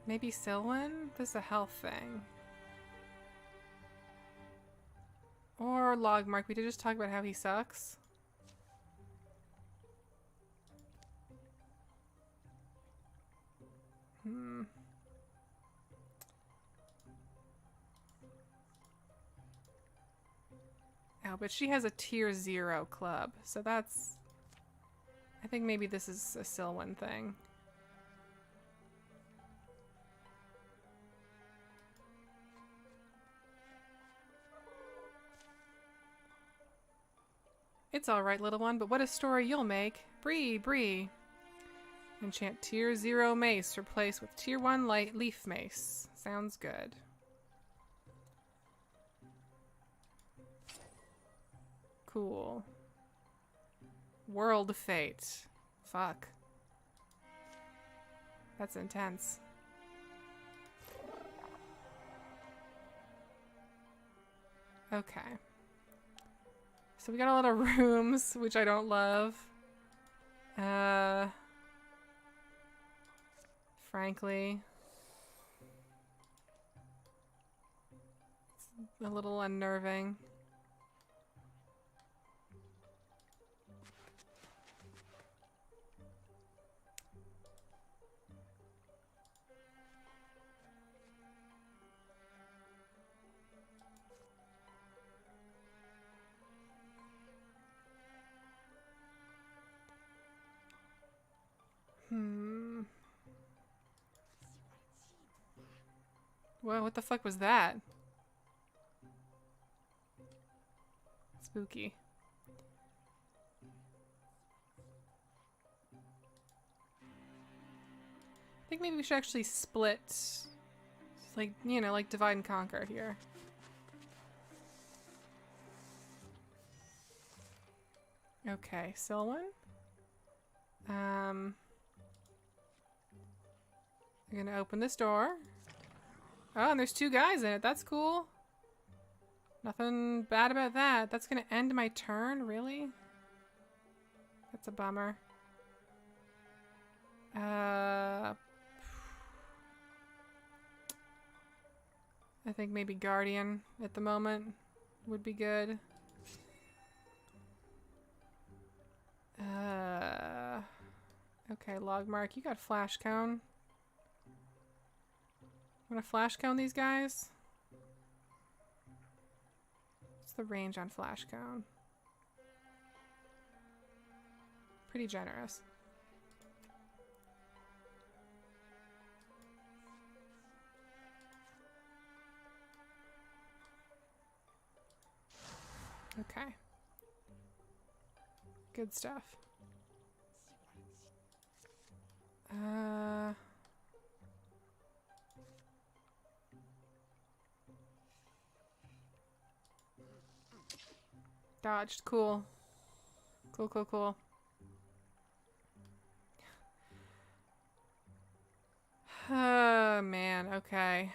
S1: Maybe Silwyn? This is a health thing. Or Logmark. We did just talk about how he sucks. Oh, but she has a tier 0 club, so that's... I think maybe this is a Silwyn thing. It's alright, little one, but what a story you'll make. Bree, Bree. Enchant tier 0 mace, replace with tier 1 light leaf mace. Sounds good. Cool. World Fate. Fuck. That's intense. Okay. So we got a lot of rooms, which I don't love. Frankly. It's a little unnerving. Whoa, what the fuck was that? Spooky. I think maybe we should actually split, like, you know, like divide and conquer here. Okay, Silwyn. I'm gonna open this door. Oh, and there's 2 guys in it. That's cool. Nothing bad about that. That's gonna end my turn, really? That's a bummer. I think maybe Guardian at the moment would be good. Okay, Logmark, you got Flash Cone. Want to flash cone these guys? What's the range on flash cone? Pretty generous. Okay. Good stuff. Dodged. Cool. Cool, cool, cool. Oh, man. Okay.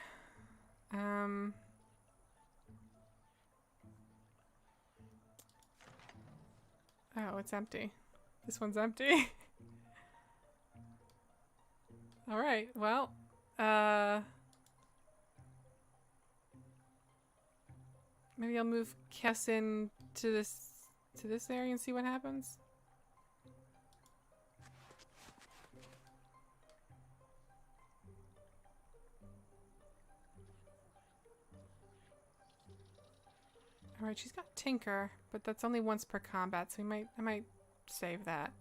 S1: Oh, it's empty. This one's empty. All right. Well, maybe I'll move Kess in to this area and see what happens. All right, she's got Tinker, but that's only once per combat, so I might save that.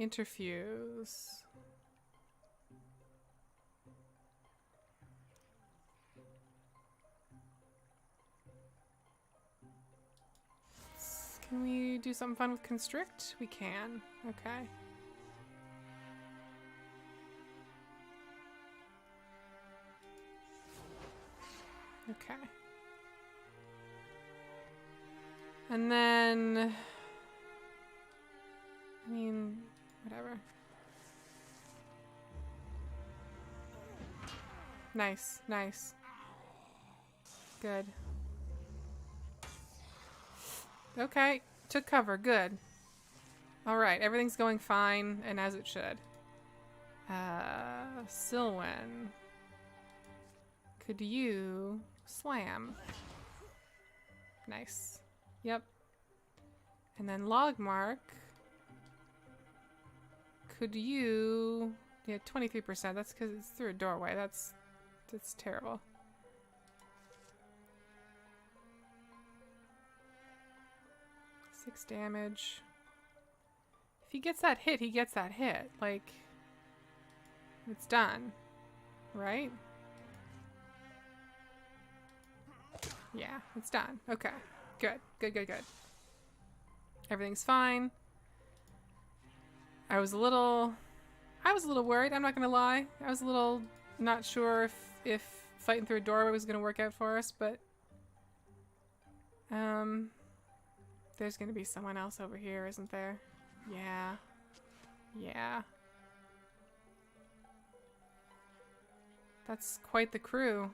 S1: Interfuse. Can we do something fun with Constrict? We can. Okay. Okay. And then... I mean, whatever. Nice, nice. Good. Okay, took cover, good. Alright, everything's going fine, and as it should. Silwen. Could you slam? Nice. Yep. And then Logmark. Could you... Yeah, 23%. That's because it's through a doorway. That's terrible. Six damage. If he gets that hit, he gets that hit. Like, it's done. Right? Yeah, it's done. Okay. Good. Good, good, good. Everything's fine. I was a little worried, I'm not gonna lie. I was a little not sure if fighting through a doorway was gonna work out for us, but there's gonna be someone else over here, isn't there? Yeah. Yeah. That's quite the crew.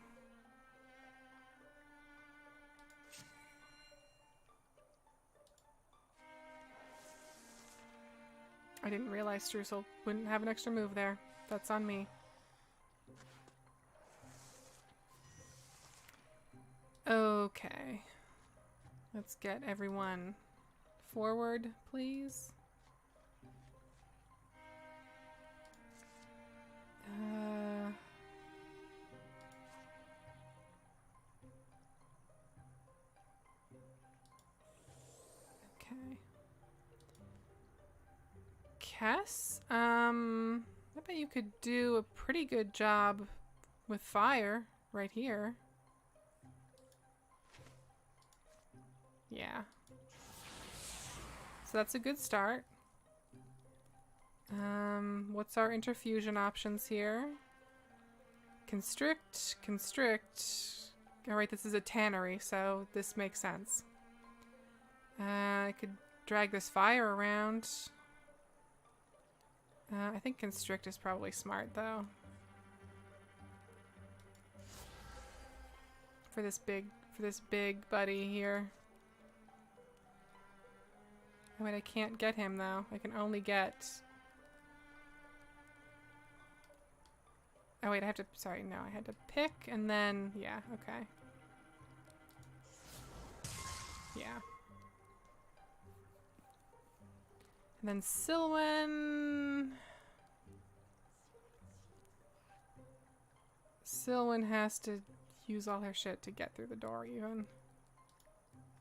S1: I didn't realize Streusel wouldn't have an extra move there. That's on me. Okay. Let's get everyone forward, please. Okay. Kess, I bet you could do a pretty good job with fire right here. Yeah. So that's a good start. What's our interfusion options here? Constrict, constrict. Alright, this is a tannery, so this makes sense. I could drag this fire around. I think constrict is probably smart, though. For this big buddy here. Oh wait, I can't get him though. I can only get... Oh wait, I have to... Sorry, no, I had to pick and then... Yeah, okay. Yeah. And then Silwen... Silwen has to use all her shit to get through the door even.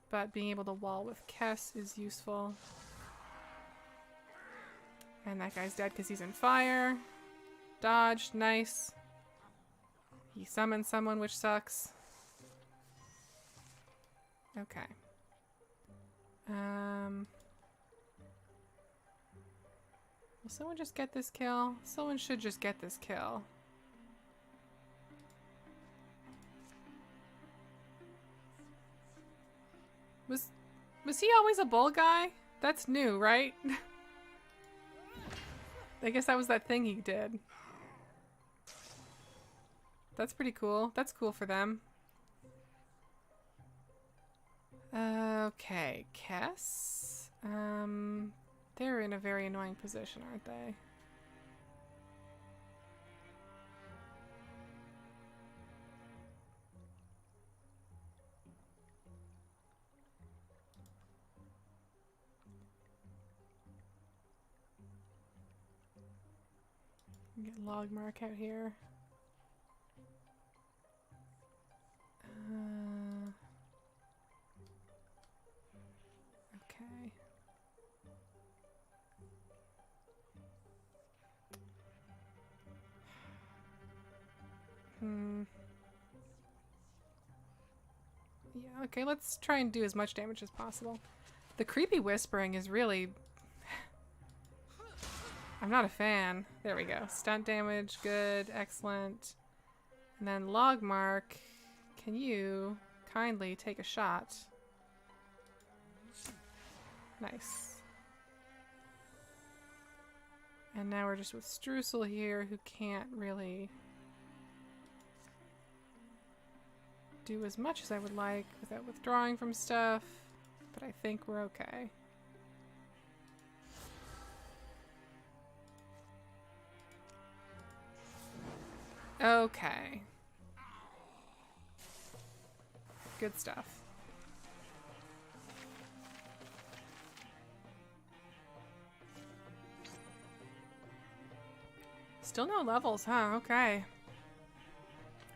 S1: But being able to wall with Kess is useful. And that guy's dead because he's in fire. Dodged, nice. He summoned someone, which sucks. Okay. Will someone just get this kill? Someone should just get this kill. Was he always a bull guy? That's new, right? I guess that was that thing he did. That's pretty cool. That's cool for them. Okay, Kess. They're in a very annoying position, aren't they? Get log mark out here. Okay. Yeah, okay, let's try and do as much damage as possible. The creepy whispering is really... I'm not a fan. There we go. Stunt damage, good, excellent. And then log mark, can you kindly take a shot? Nice. And now we're just with Streusel here, who can't really do as much as I would like without withdrawing from stuff, but I think we're okay. Okay. Good stuff. Still no levels, huh? Okay.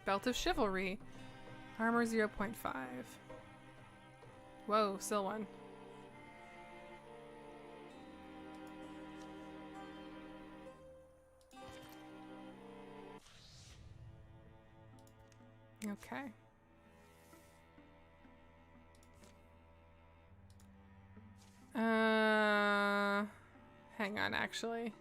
S1: Belt of Chivalry. Armor 0.5. Whoa, Silwen. Okay. Hang on, actually.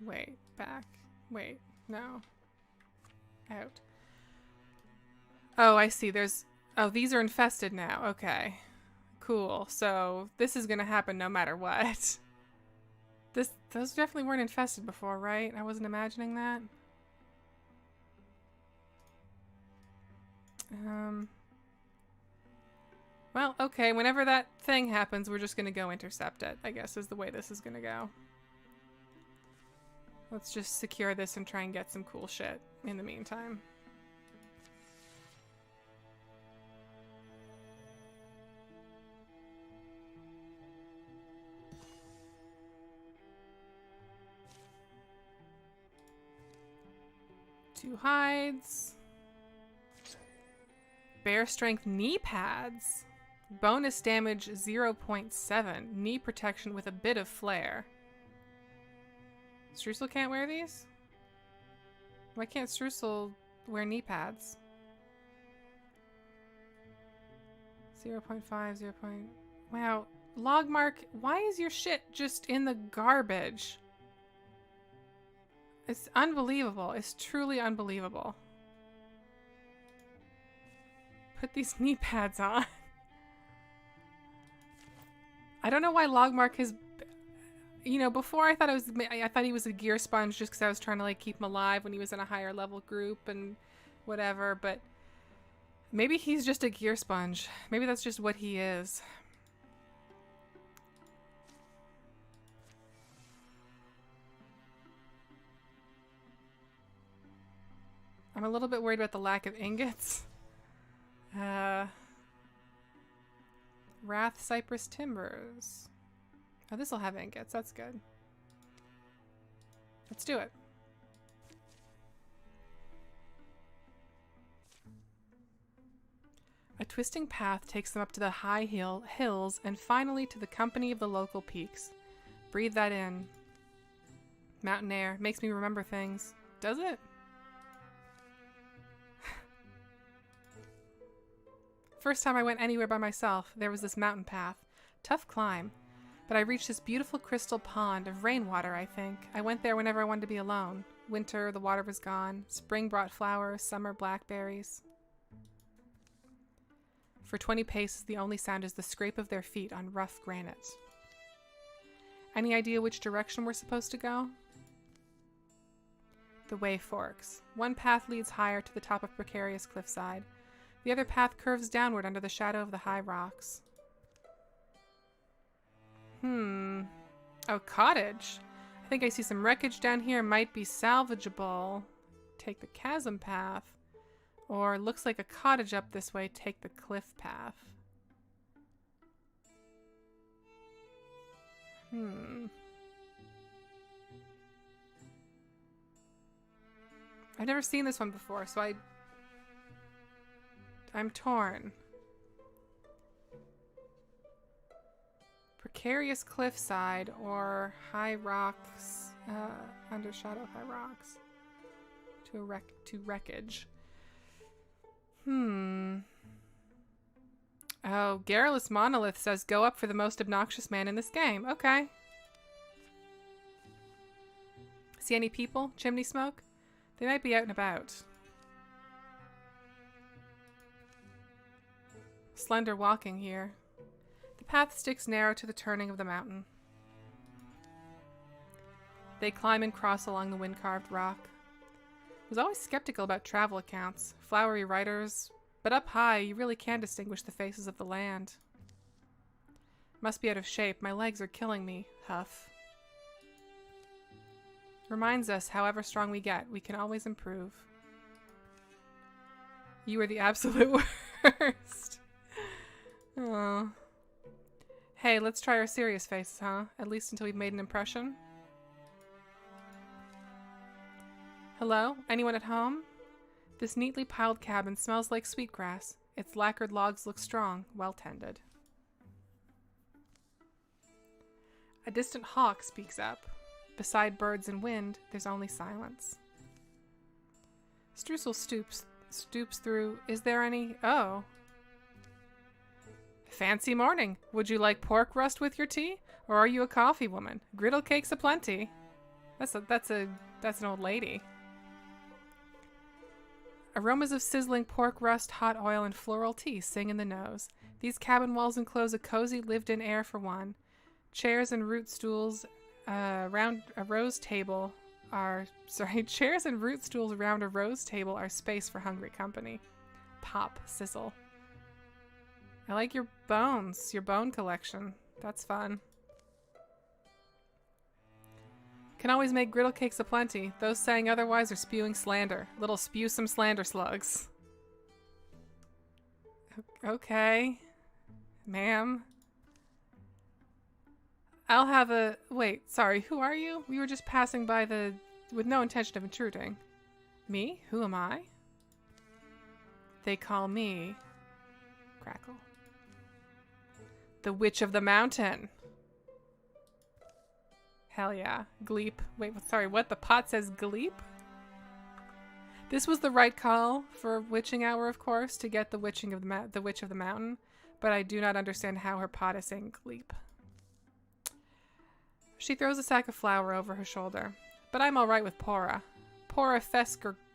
S1: Wait, back. Wait, no. Out. Oh, I see. There's... Oh, these are infested now. Okay. Cool. So, this is gonna happen no matter what. Those definitely weren't infested before, right? I wasn't imagining that. Well, okay. Whenever that thing happens, we're just gonna go intercept it, I guess, is the way this is gonna go. Let's just secure this and try and get some cool shit in the meantime. Two hides. Bear strength knee pads. Bonus damage 0.7. Knee protection with a bit of flair. Streusel can't wear these? Why can't Streusel wear knee pads? 0.5, 0. Wow. Logmark, why is your shit just in the garbage? It's unbelievable. It's truly unbelievable. Put these knee pads on. I don't know why Logmark has... You know, before I thought he was a gear sponge just because I was trying to like keep him alive when he was in a higher level group and whatever, but maybe he's just a gear sponge. Maybe that's just what he is. I'm a little bit worried about the lack of ingots. Wrath Cypress Timbers. Oh, this will have ingots. That's good. Let's do it. A twisting path takes them up to the high hills and finally to the company of the local peaks. Breathe that in. Mountain air makes me remember things. Does it? First time I went anywhere by myself, there was this mountain path. Tough climb. But I reached this beautiful crystal pond of rainwater, I think. I went there whenever I wanted to be alone. Winter, the water was gone. Spring brought flowers, summer blackberries. For 20 paces, the only sound is the scrape of their feet on rough granite. Any idea which direction we're supposed to go? The way forks. One path leads higher to the top of precarious cliffside. The other path curves downward under the shadow of the high rocks. Oh, cottage. I think I see some wreckage down here. Might be salvageable. Take the chasm path. Or looks like a cottage up this way. Take the cliff path. I've never seen this one before, so I'm torn. Precarious cliffside or high rocks, under shadow of high rocks. To wreckage. Oh, Garrulous Monolith says go up for the most obnoxious man in this game. Okay. See any people? Chimney smoke? They might be out and about. Slender walking here. The path sticks narrow to the turning of the mountain. They climb and cross along the wind-carved rock. I was always skeptical about travel accounts, flowery writers, but up high you really can distinguish the faces of the land. Must be out of shape. My legs are killing me. Huff. Reminds us, however strong we get, we can always improve. You are the absolute worst. Oh. Hey, let's try our serious faces, huh? At least until we've made an impression. Hello? Anyone at home? This neatly piled cabin smells like sweetgrass. Its lacquered logs look strong, well tended. A distant hawk speaks up. Beside birds and wind, there's only silence. Streusel stoops through. Is there any? Oh. Fancy morning. Would you like pork rust with your tea? Or are you a coffee woman? Griddle cakes aplenty. That's an old lady. Aromas of sizzling pork rust, hot oil, and floral tea sing in the nose. These cabin walls enclose a cozy lived-in air for one. Chairs and root stools around a rose table are space for hungry company. Pop, sizzle. I like your bones, your bone collection. That's fun. Can always make griddle cakes aplenty. Those saying otherwise are spewing slander. Little spew some slander slugs. Okay. Ma'am. I'll have a... Wait, sorry, who are you? We were just passing by with no intention of intruding. Me? Who am I? They call me... Crackle. The Witch of the Mountain. Hell yeah. Gleep. Wait, sorry, what? The pot says Gleep? This was the right call for witching hour, of course, to get the Witch of the Mountain, but I do not understand how her pot is saying Gleep. She throws a sack of flour over her shoulder. But I'm alright with Pora. Pora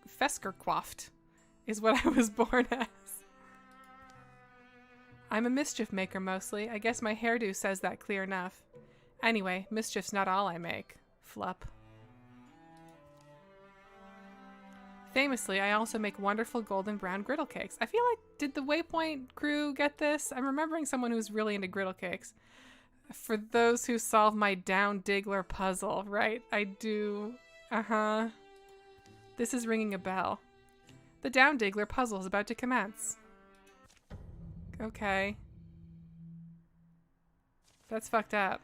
S1: Feskerquaft is what I was born as. I'm a mischief maker mostly. I guess my hairdo says that clear enough. Anyway, mischief's not all I make. Flup. Famously, I also make wonderful golden brown griddle cakes. I feel like, did the Waypoint crew get this? I'm remembering someone who's really into griddle cakes. For those who solve my Down Diggler puzzle, right? I do. Uh-huh. This is ringing a bell. The Down Diggler puzzle is about to commence. Okay. That's fucked up.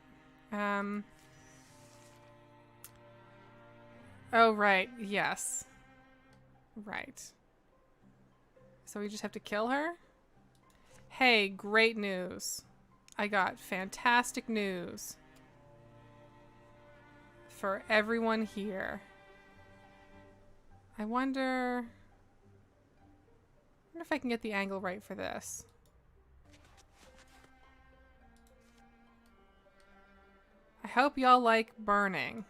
S1: Oh, right. Yes. Right. So we just have to kill her? Hey, great news. I got fantastic news for everyone here. I wonder if I can get the angle right for this. I hope y'all like burning,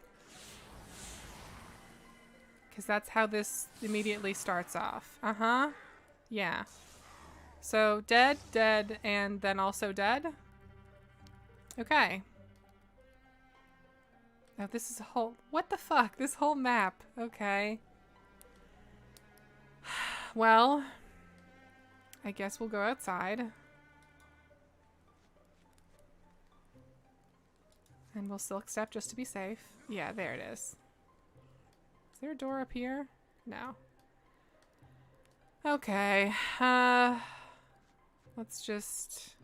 S1: because that's how this immediately starts off. Uh-huh. Yeah. So dead, dead, and then also dead. Okay. Oh, this is a whole... What the fuck? This whole map. Okay. Well, I guess we'll go outside. And we'll silk step just to be safe. Yeah, there it is. Is there a door up here? No. Okay. Let's just...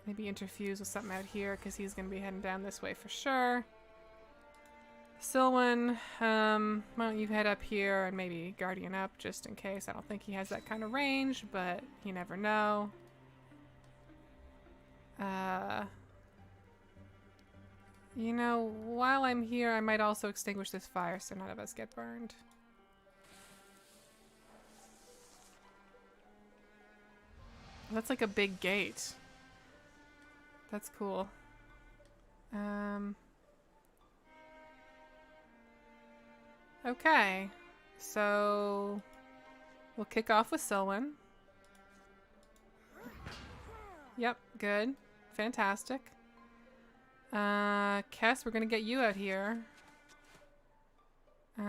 S1: maybe interfuse with something out here, because he's going to be heading down this way for sure. Silwen, why don't you head up here and maybe Guardian up just in case. I don't think he has that kind of range, but you never know. You know, while I'm here, I might also extinguish this fire so none of us get burned. That's like a big gate. That's cool. Okay. So we'll kick off with Silwen. Yep, good. Fantastic. Kess, we're gonna get you out here. I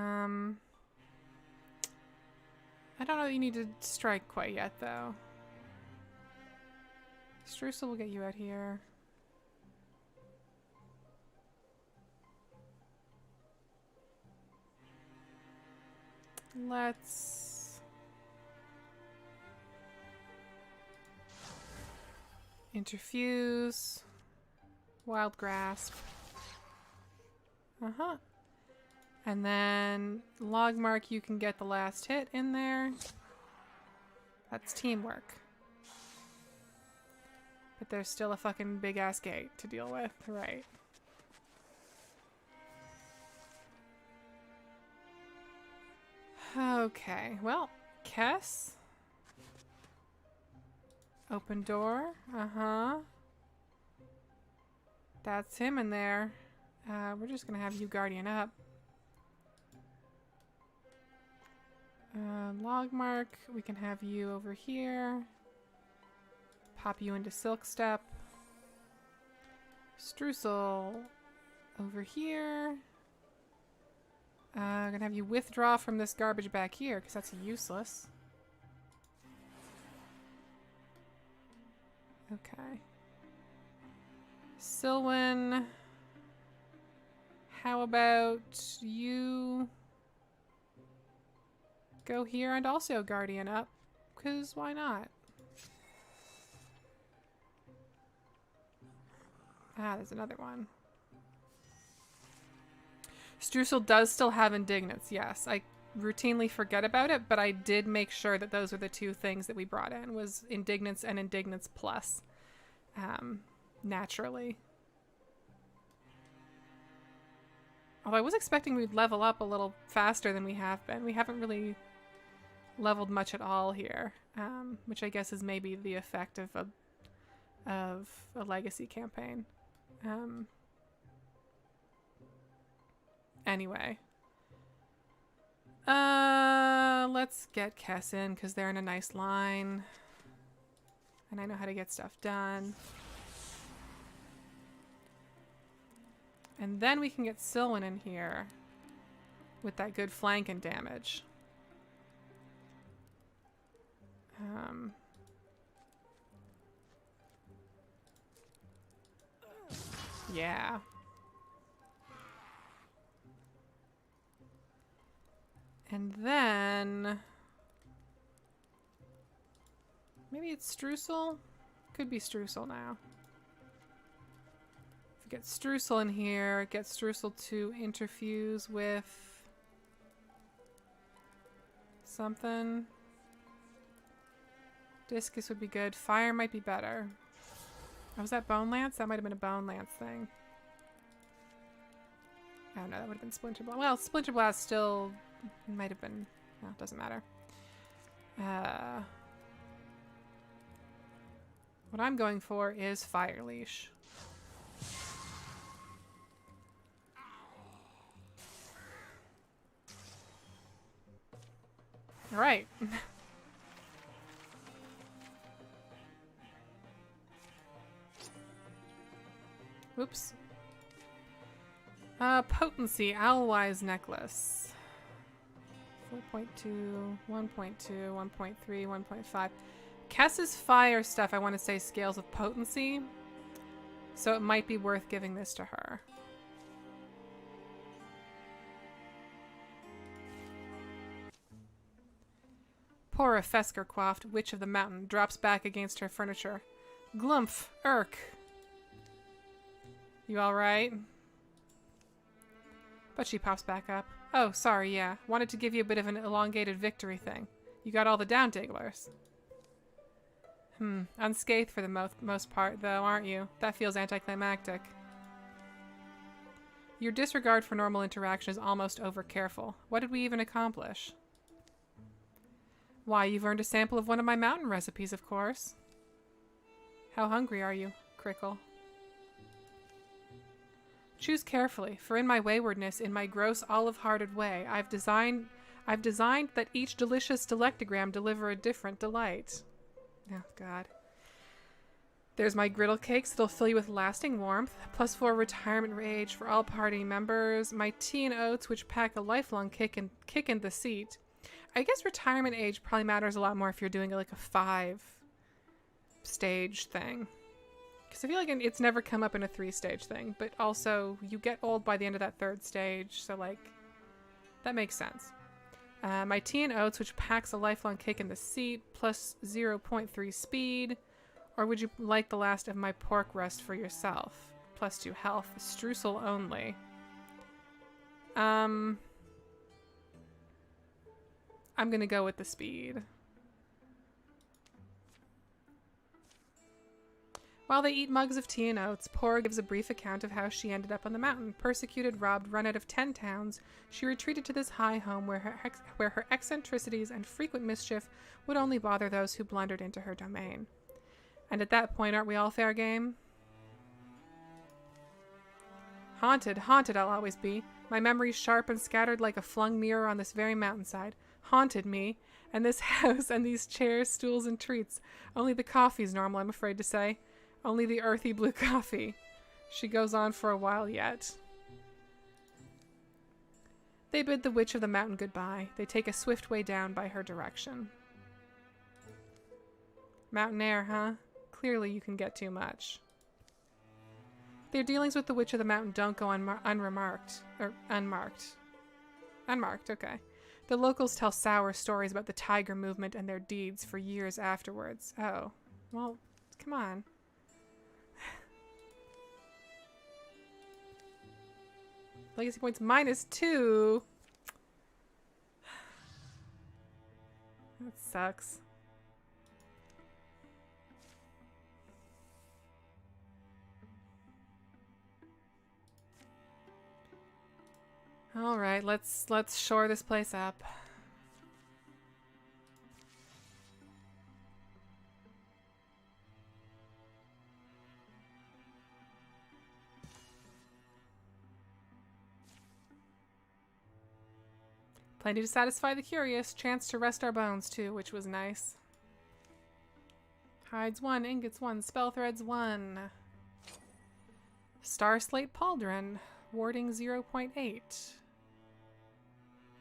S1: don't know that you need to strike quite yet, though. Streusel will get you out here. Let's interfuse. Wild grasp. Uh-huh. And then Logmark, you can get the last hit in there. That's teamwork. But there's still a fucking big ass gate to deal with, right? Okay, well, Kess. Open door. Uh-huh. That's him in there. We're just gonna have you Guardian up. Logmark, we can have you over here. Pop you into Silk Step. Streusel over here. I'm gonna have you withdraw from this garbage back here, because that's useless. Okay. Silwen, how about you go here and also Guardian up? Because why not? Ah, there's another one. Streusel does still have Indignance, yes. I routinely forget about it, but I did make sure that those are the two things that we brought in, was Indignance and Indignance Plus. Naturally. Although I was expecting we'd level up a little faster than we have been. We haven't really leveled much at all here, which I guess is maybe the effect of a legacy campaign. Anyway. Let's get Kess in, because they're in a nice line. And I know how to get stuff done. And then we can get Silwen in here with that good flanking damage. Yeah. And then maybe it's Streusel? Could be Streusel now. Get Streusel in here. Get Streusel to interfuse with something. Discus would be good. Fire might be better. Oh, was that Bone Lance? That might have been a Bone Lance thing. Oh no, that would have been Splinter Blast. Well, Splinter Blast still might have been... No, it doesn't matter. What I'm going for is Fire Leash. Alright. Oops. Potency, Owlwise Necklace. 4.2, 1.2, 1.3, 1.5. Kess's fire stuff, I want to say, scales with potency. So it might be worth giving this to her. Poor Feskerquaft, Witch of the Mountain, drops back against her furniture. Glumph, Irk. You alright? But she pops back up. Oh, sorry, yeah. Wanted to give you a bit of an elongated victory thing. You got all the down digglers. Unscathed for the most part, though, aren't you? That feels anticlimactic. Your disregard for normal interaction is almost over-careful. What did we even accomplish? Why, you've earned a sample of one of my mountain recipes, of course. How hungry are you, Crickle? Choose carefully, for in my waywardness, in my gross olive-hearted way, I've designed that each delicious delectogram deliver a different delight. Oh, God. There's my griddle cakes that'll fill you with lasting warmth, +4 retirement rage for all party members, my tea and oats which pack a lifelong kick in the seat. I guess retirement age probably matters a lot more if you're doing like a 5-stage thing. Because I feel like it's never come up in a 3-stage thing, but also you get old by the end of that 3rd stage, so like, that makes sense. My tea and oats, which packs a lifelong kick in the seat, +0.3 speed. Or would you like the last of my pork rust for yourself? +2 health. Streusel only. I'm gonna go with the speed. While they eat mugs of tea and oats, Pora gives a brief account of how she ended up on the mountain. Persecuted, robbed, run out of 10 towns, she retreated to this high home where her eccentricities and frequent mischief would only bother those who blundered into her domain. And at that point, aren't we all fair game? Haunted, haunted I'll always be. My memory's sharp and scattered like a flung mirror on this very mountainside. Haunted me, and this house, and these chairs, stools, and treats. Only the coffee's normal, I'm afraid to say. Only the earthy blue coffee. She goes on for a while yet. They bid the Witch of the Mountain goodbye. They take a swift way down by her direction. Mountain air, huh? Clearly you can get too much. Their dealings with the Witch of the Mountain don't go unremarked. Or unmarked. Unmarked, okay. The locals tell sour stories about the tiger movement and their deeds for years afterwards. Oh. Well, come on. Legacy points -2. That sucks. All right, let's shore this place up. Plenty to satisfy the curious. Chance to rest our bones, too, which was nice. Hides 1, ingots 1, spell threads 1. Star Slate Pauldron. Warding 0.8.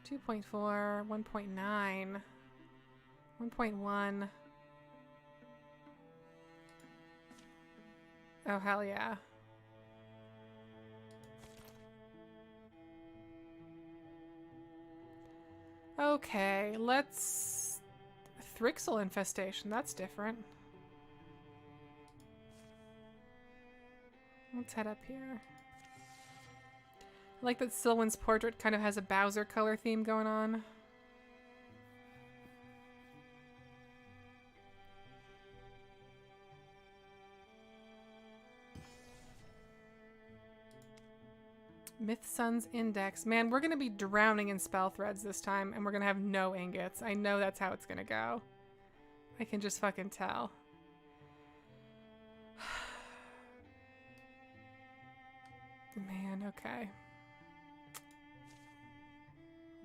S1: 2.4, 1.9. 1.1. Oh, hell yeah. Okay, let's... Thrixel infestation, that's different. Let's head up here. I like that Silwyn's portrait kind of has a Bowser color theme going on. Mythsun's Index. Man, we're going to be drowning in spell threads this time, and we're going to have no ingots. I know that's how it's going to go. I can just fucking tell. Man, okay.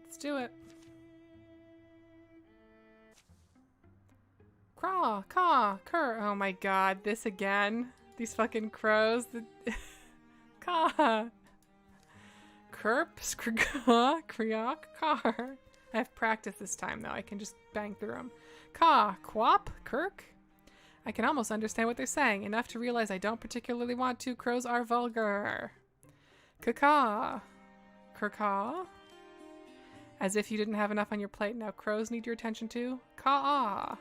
S1: Let's do it. Craw, caw, cur. Oh my god, this again. These fucking crows. Caw. Kerp, skrga, kriok, car. I have practice this time, though. I can just bang through them. Caw, quap, kirk. I can almost understand what they're saying, enough to realize I don't particularly want to. Crows are vulgar. Caw, kercaw. As if you didn't have enough on your plate. Now crows need your attention too. Caw.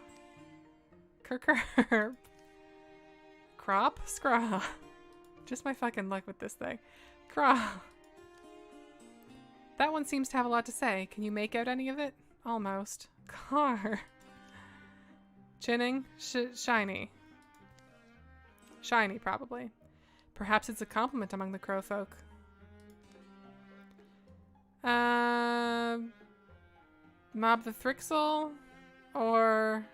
S1: Kerkerp. Crop, scraw. Just my fucking luck with this thing. Craw. That one seems to have a lot to say. Can you make out any of it? Almost. Car. Chinning. Shiny. Shiny, probably. Perhaps it's a compliment among the crow folk. Mob the Thrixel or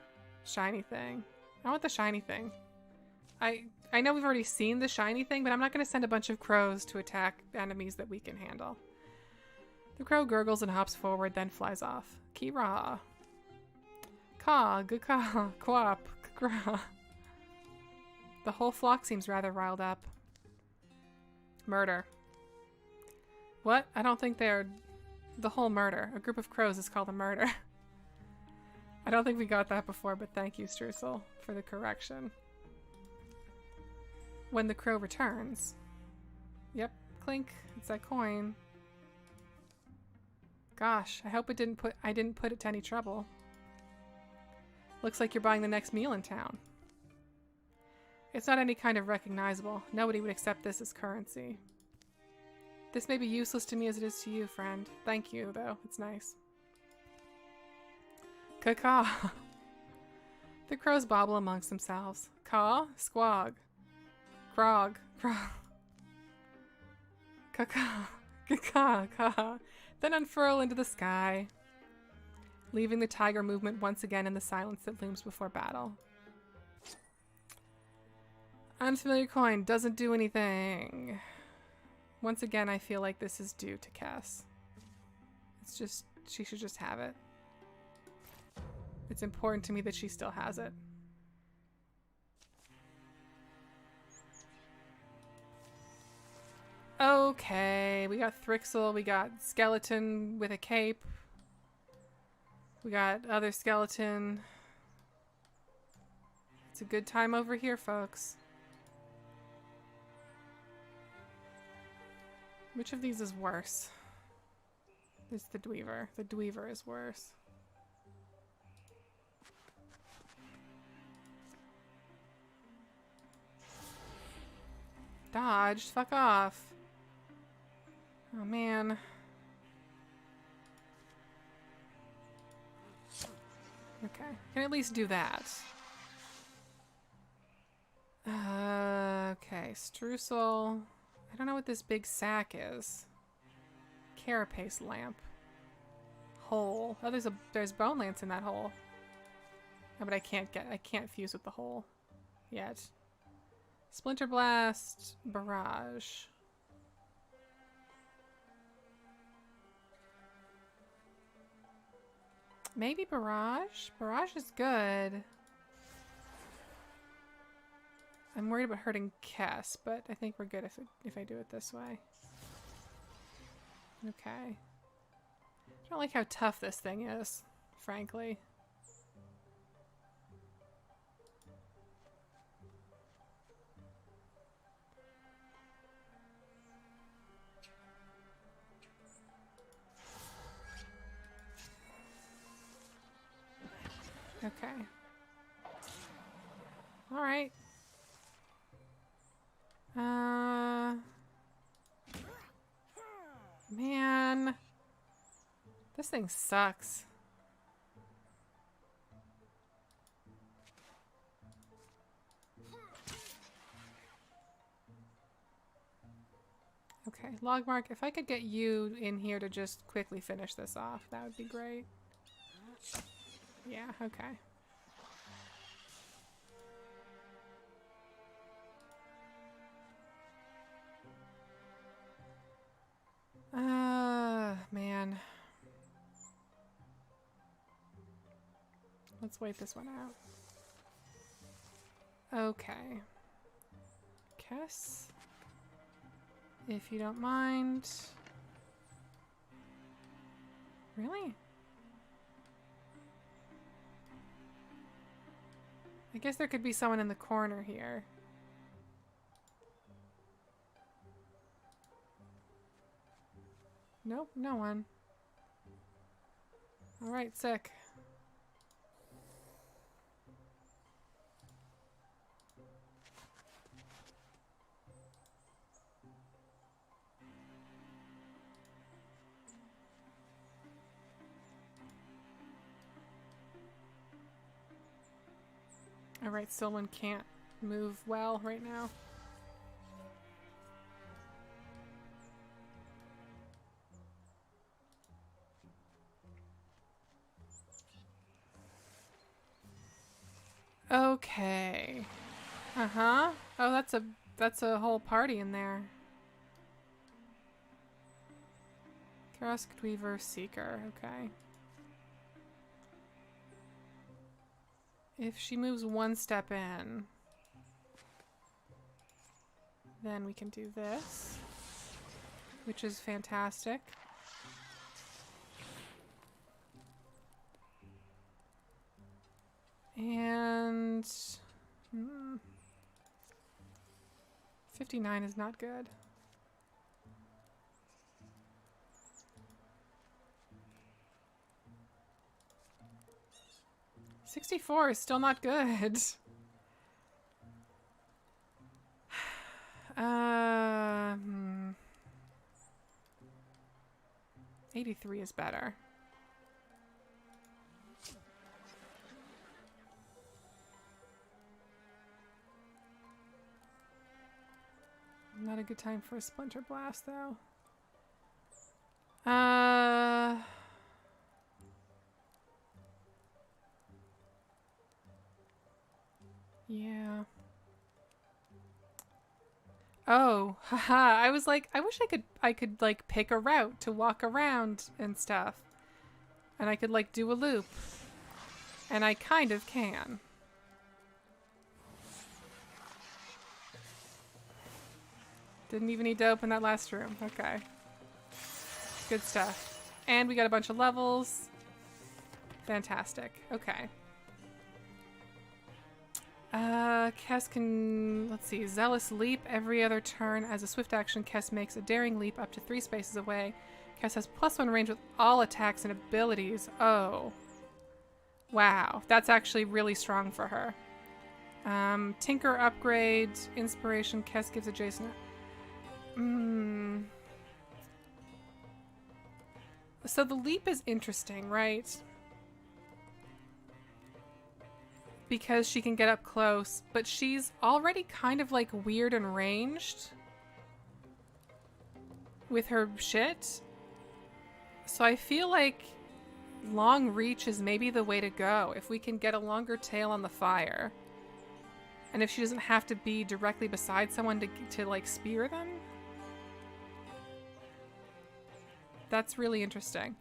S1: shiny thing? I want the shiny thing. I know we've already seen the shiny thing, but I'm not going to send a bunch of crows to attack enemies that we can handle. The crow gurgles and hops forward, then flies off. Kira. Caw, gukah, quap, gra. The whole flock seems rather riled up. Murder. What? I don't think they're... The whole murder. A group of crows is called a murder. I don't think we got that before, but thank you, Streusel, for the correction. When the crow returns. Yep, clink. It's that coin. Gosh, I hope I didn't put it to any trouble. Looks like you're buying the next meal in town. It's not any kind of recognizable. Nobody would accept this as currency. This may be useless to me as it is to you, friend. Thank you, though. It's nice. Caw. The crows bobble amongst themselves. Caw, squog. Crog, crog. Caw, caw. Then unfurl into the sky, leaving the tiger movement once again in the silence that looms before battle. Unfamiliar coin doesn't do anything. Once again, I feel like this is due to Cass. It's just, she should just have it. It's important to me that she still has it. Okay, we got Thrixel, we got skeleton with a cape. We got other skeleton. It's a good time over here, folks. Which of these is worse? It's the Dweaver. The Dweaver is worse. Dodged? Fuck off. Oh man. Okay, can at least do that. Okay, Streusel. I don't know what this big sack is. Carapace lamp. Hole. Oh, there's bone lance in that hole. Oh, but I can't fuse with the hole yet. Splinter blast, barrage. Maybe barrage? Barrage is good. I'm worried about hurting Kess, but I think we're good if I do it this way. Okay. I don't like how tough this thing is, frankly. Okay. All right. man. This thing sucks. Okay, Logmark, if I could get you in here to just quickly finish this off, that would be great. Yeah, okay. Man. Let's wait this one out. Okay. Kess, if you don't mind. Really? I guess there could be someone in the corner here. Nope, no one. Alright, sick. Alright, Sylvan can't move well right now. Okay. Uh-huh. Oh, that's a whole party in there. Karask Weaver Seeker, okay. If she moves one step in, then we can do this, which is fantastic. And 59 is not good. $64 is still not good. 83 is better. Not a good time for a Splinter Blast, though. Yeah. Oh, haha. I was like, I wish I could like pick a route to walk around and stuff. And I could like do a loop. And I kind of can. Didn't even need to open that last room. Okay. Good stuff. And we got a bunch of levels. Fantastic. Okay. Kess can, let's see, Zealous Leap every other turn. As a swift action, Kess makes a daring leap up to 3 spaces away. Kess has +1 range with all attacks and abilities. Oh. Wow. That's actually really strong for her. Tinker upgrade, inspiration, Kess gives adjacent. So the leap is interesting, right? Because she can get up close, but she's already kind of like weird and ranged with her shit. So I feel like long reach is maybe the way to go if we can get a longer tail on the fire. And if she doesn't have to be directly beside someone to like spear them. That's really interesting.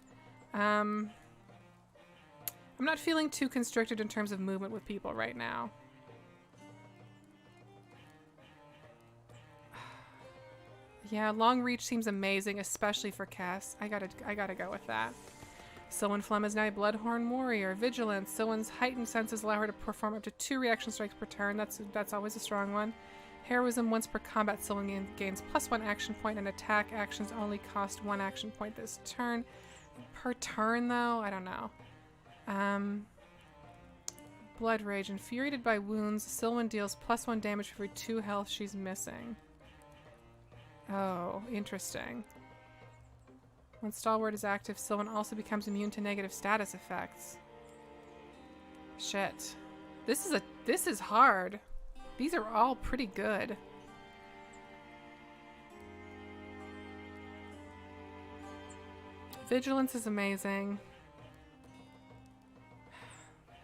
S1: I'm not feeling too constricted in terms of movement with people right now. Yeah, long reach seems amazing, especially for Kess. I gotta go with that. Sylvan Phlegm is now a Bloodhorn Warrior. Vigilance. Sylvan's heightened senses allow her to perform up to 2 reaction strikes per turn. That's always a strong one. Heroism. Once per combat, Sylvan gains +1 action point, and attack actions only cost 1 action point this turn. Per turn, though? I don't know. Blood Rage. Infuriated by wounds, Sylvan deals +1 damage for every 2 health she's missing. Oh, interesting. When Stalwart is active, Sylvan also becomes immune to negative status effects. Shit. This is hard. These are all pretty good. Vigilance is amazing.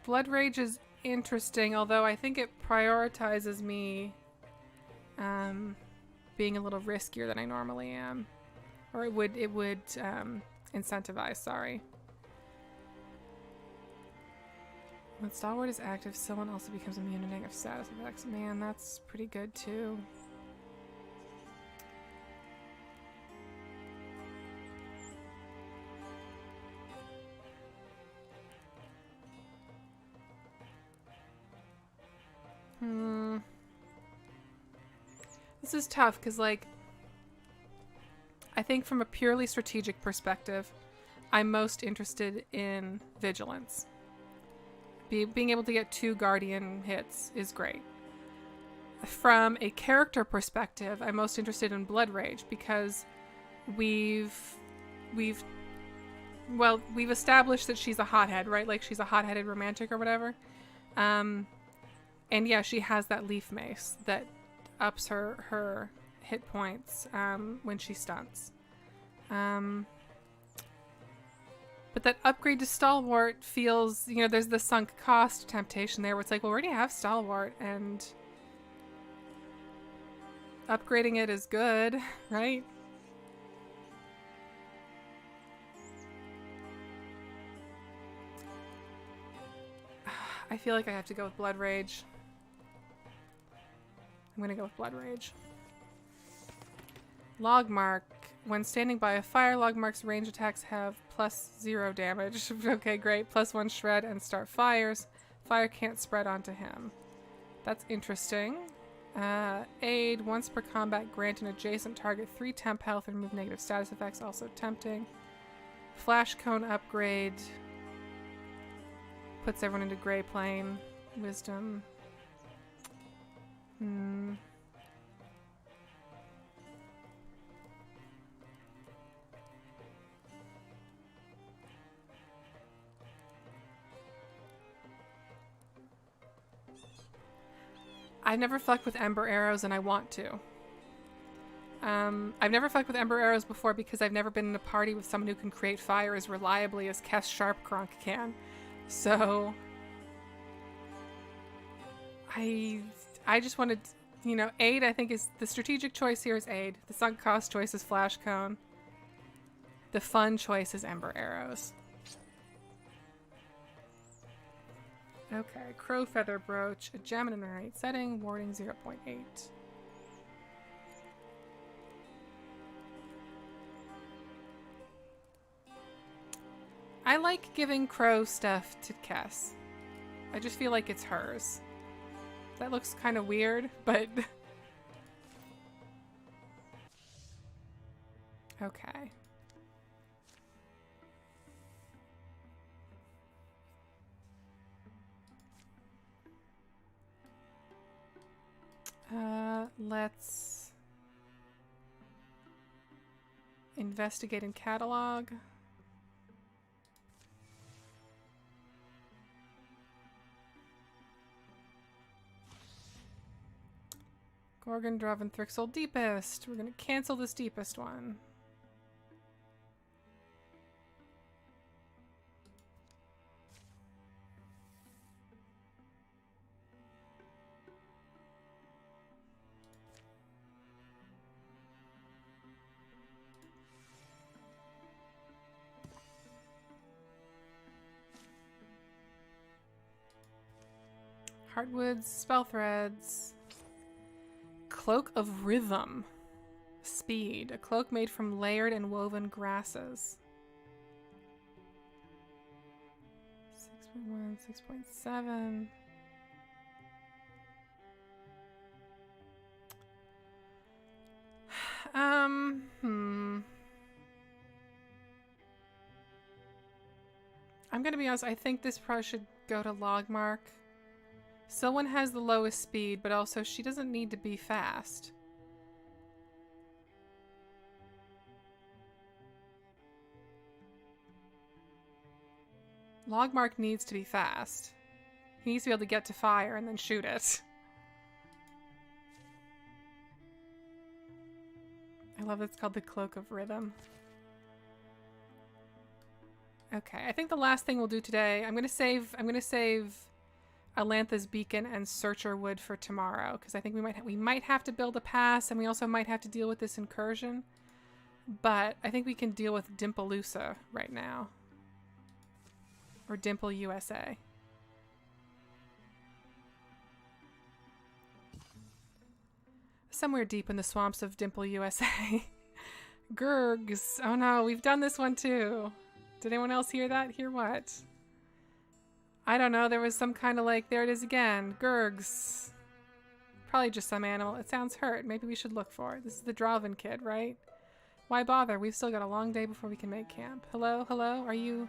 S1: Blood Rage is interesting, although I think it prioritizes me being a little riskier than I normally am. Or it would incentivize, sorry. When Stalwart is active, Sylvan also becomes immune to negative status effects. Man, that's pretty good too. This is tough because, like, I think from a purely strategic perspective, I'm most interested in Vigilance. Being able to get 2 Guardian hits is great. From a character perspective, I'm most interested in Blood Rage because we've established that she's a hothead, right? Like, she's a hot-headed romantic or whatever. And yeah, she has that leaf mace that ups her hit points when she stunts. But that upgrade to Stalwart feels, you know, there's the sunk cost temptation there where it's like, well, we already have Stalwart and upgrading it is good, right? I feel like I have to go with Blood Rage. I'm gonna go with Blood Rage. Logmark. When standing by a fire, Logmark's range attacks have +0 damage. Okay, great. +1 shred and start fires. Fire can't spread onto him. That's interesting. Aid. Once per combat, grant an adjacent target 3 temp health and remove negative status effects. Also tempting. Flash Cone upgrade. Puts everyone into Gray Plane. Wisdom. I've never fucked with Ember Arrows and I want to. I've never fucked with Ember Arrows before because I've never been in a party with someone who can create fire as reliably as Kess Sharpcronk can. So I just wanted, you know, Aid I think is the strategic choice here is Aid. The sunk cost choice is Flash Cone. The fun choice is Ember Arrows. Okay, Crow Feather Brooch, a gem in an ornate setting, warding 0.8. I like giving Crow stuff to Kess. I just feel like it's hers. That looks kind of weird, but... Okay. Let's investigate and catalog. Gorgon, Druv, and Thrixel Deepest. We're gonna cancel this deepest one. Heartwoods, Spell Threads. Cloak of Rhythm. Speed. A cloak made from layered and woven grasses. 6.1, 6.7. I'm gonna be honest, I think this probably should go to Logmark. Someone has the lowest speed, but also she doesn't need to be fast. Logmark needs to be fast. He needs to be able to get to fire and then shoot it. I love that it's called the Cloak of Rhythm. Okay, I think the last thing we'll do today, I'm gonna save Alantha's Beacon and Searcher Wood for tomorrow, because I think we might have to build a pass, and we also might have to deal with this incursion. But I think we can deal with Dimpaloosa right now. Or Dimple USA. Somewhere deep in the swamps of Dimple USA. Gurgs. Oh no, we've done this one too. Did anyone else hear that? Hear what? I don't know, there was some kind of like, there it is again. Gurgs. Probably just some animal. It sounds hurt. Maybe we should look for it. This is the Dralvin kid, right? Why bother? We've still got a long day before we can make camp. Hello? Hello? Are you...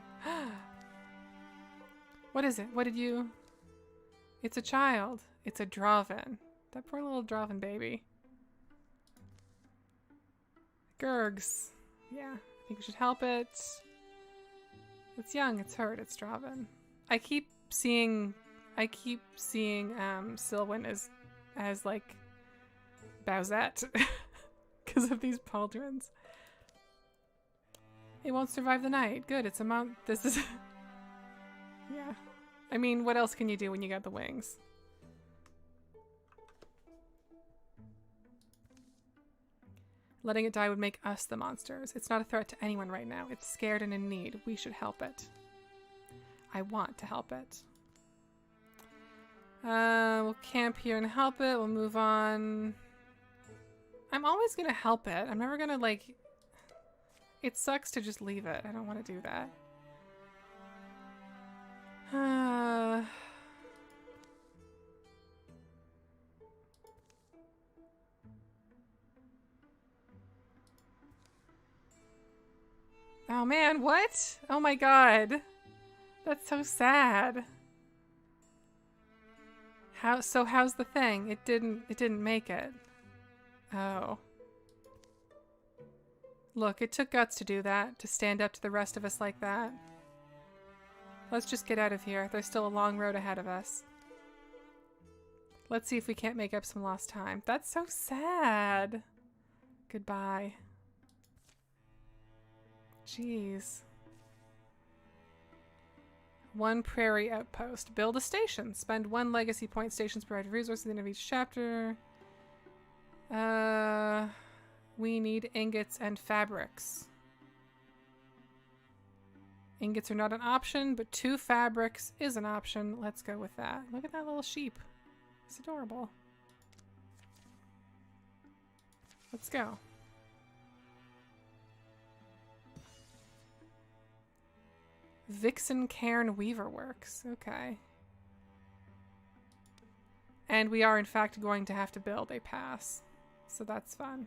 S1: What is it? What did you... It's a child. It's a Dralvin. That poor little Dralvin baby. Gurgs. Yeah, I think we should help it. It's young, it's hurt, it's Dralvin. I keep seeing Sylvan as like Bowsette because of these pauldrons. It won't survive the night. Good, it's a month. This is yeah. I mean, what else can you do when you got the wings? Letting it die would make us the monsters. It's not a threat to anyone right now. It's scared and in need. We should help it. I want to help it. We'll camp here and help it. We'll move on. I'm always gonna help it. I'm never gonna like... It sucks to just leave it. I don't want to do that. Oh man, what? Oh my god. That's so sad. How's the thing? It didn't make it. Oh. Look, it took guts to do that, to stand up to the rest of us like that. Let's just get out of here. There's still a long road ahead of us. Let's see if we can't make up some lost time. That's so sad. Goodbye. Jeez. One prairie outpost. Build a station. Spend 1 legacy point. Stations provide resources at the end of each chapter. We need ingots and fabrics. Ingots are not an option, but 2 fabrics is an option. Let's go with that. Look at that little sheep. It's adorable. Let's go. Vixen Cairn Weaver Works. Okay. And we are in fact going to have to build a pass. So that's fun.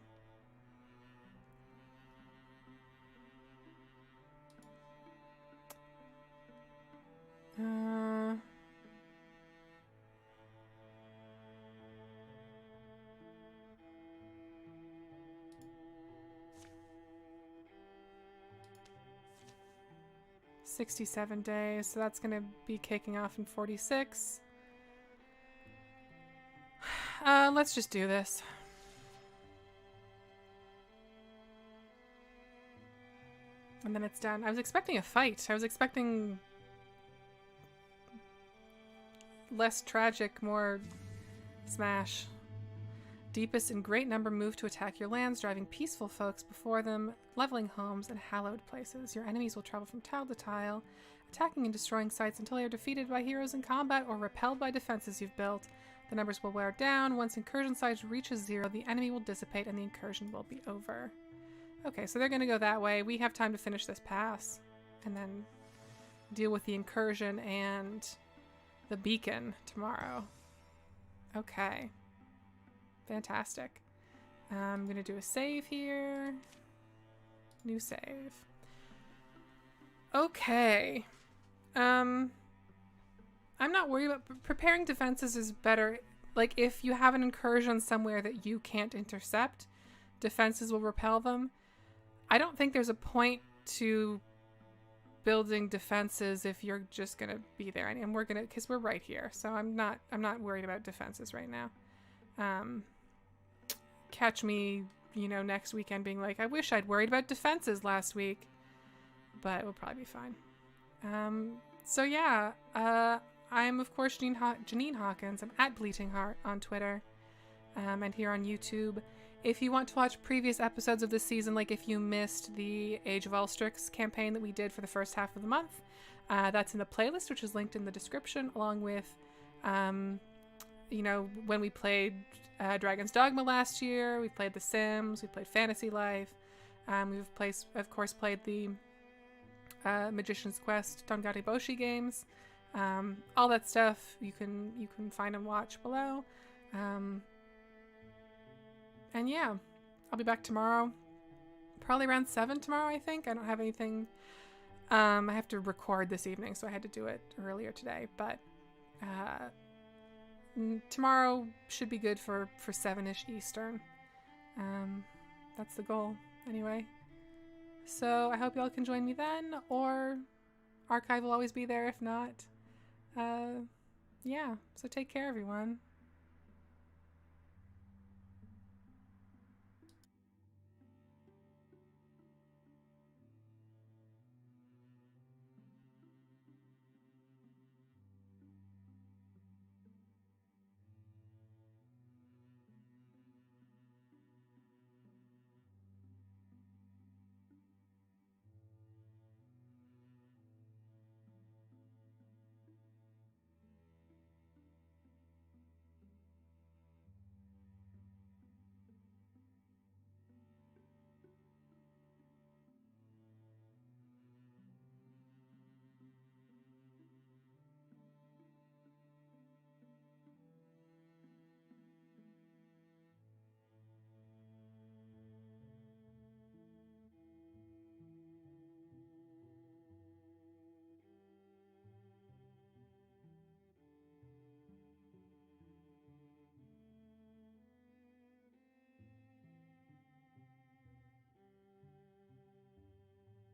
S1: Uh... 67 days, so that's gonna be kicking off in 46. Let's just do this. And then it's done. I was expecting a fight. I was expecting less tragic, more smash. Deepest in great number move to attack your lands, driving peaceful folks before them, leveling homes and hallowed places. Your enemies will travel from tile to tile, attacking and destroying sites until they are defeated by heroes in combat or repelled by defenses you've built. The numbers will wear down. Once incursion size reaches 0, the enemy will dissipate and the incursion will be over. Okay, so they're going to go that way. We have time to finish this pass and then deal with the incursion and the beacon tomorrow. Okay. Fantastic. I'm going to do a save here. New save. Okay. I'm not worried about preparing defenses is better. Like if you have an incursion somewhere that you can't intercept, defenses will repel them. I don't think there's a point to building defenses if you're just gonna be there, and we're gonna, because we're right here. So I'm not worried about defenses right now. Catch me, next weekend being like, I wish I'd worried about defenses last week, but we'll probably be fine. So yeah, I'm of course Janine Hawkins. I'm at Bleating Heart on Twitter, and here on YouTube. If you want to watch previous episodes of this season, like if you missed the Age of Ulstrix campaign that we did for the first half of the month, that's in the playlist, which is linked in the description, along with, when we played Dragon's Dogma last year, we played The Sims, we played Fantasy Life, we've of course played the Magician's Quest Dongari Boshi games, all that stuff you can find and watch below. And yeah, I'll be back tomorrow, probably around 7 tomorrow, I think. I don't have anything. I have to record this evening, so I had to do it earlier today. But tomorrow should be good for 7-ish Eastern. That's the goal, anyway. So I hope y'all can join me then, or archive will always be there if not. Yeah, so take care, everyone.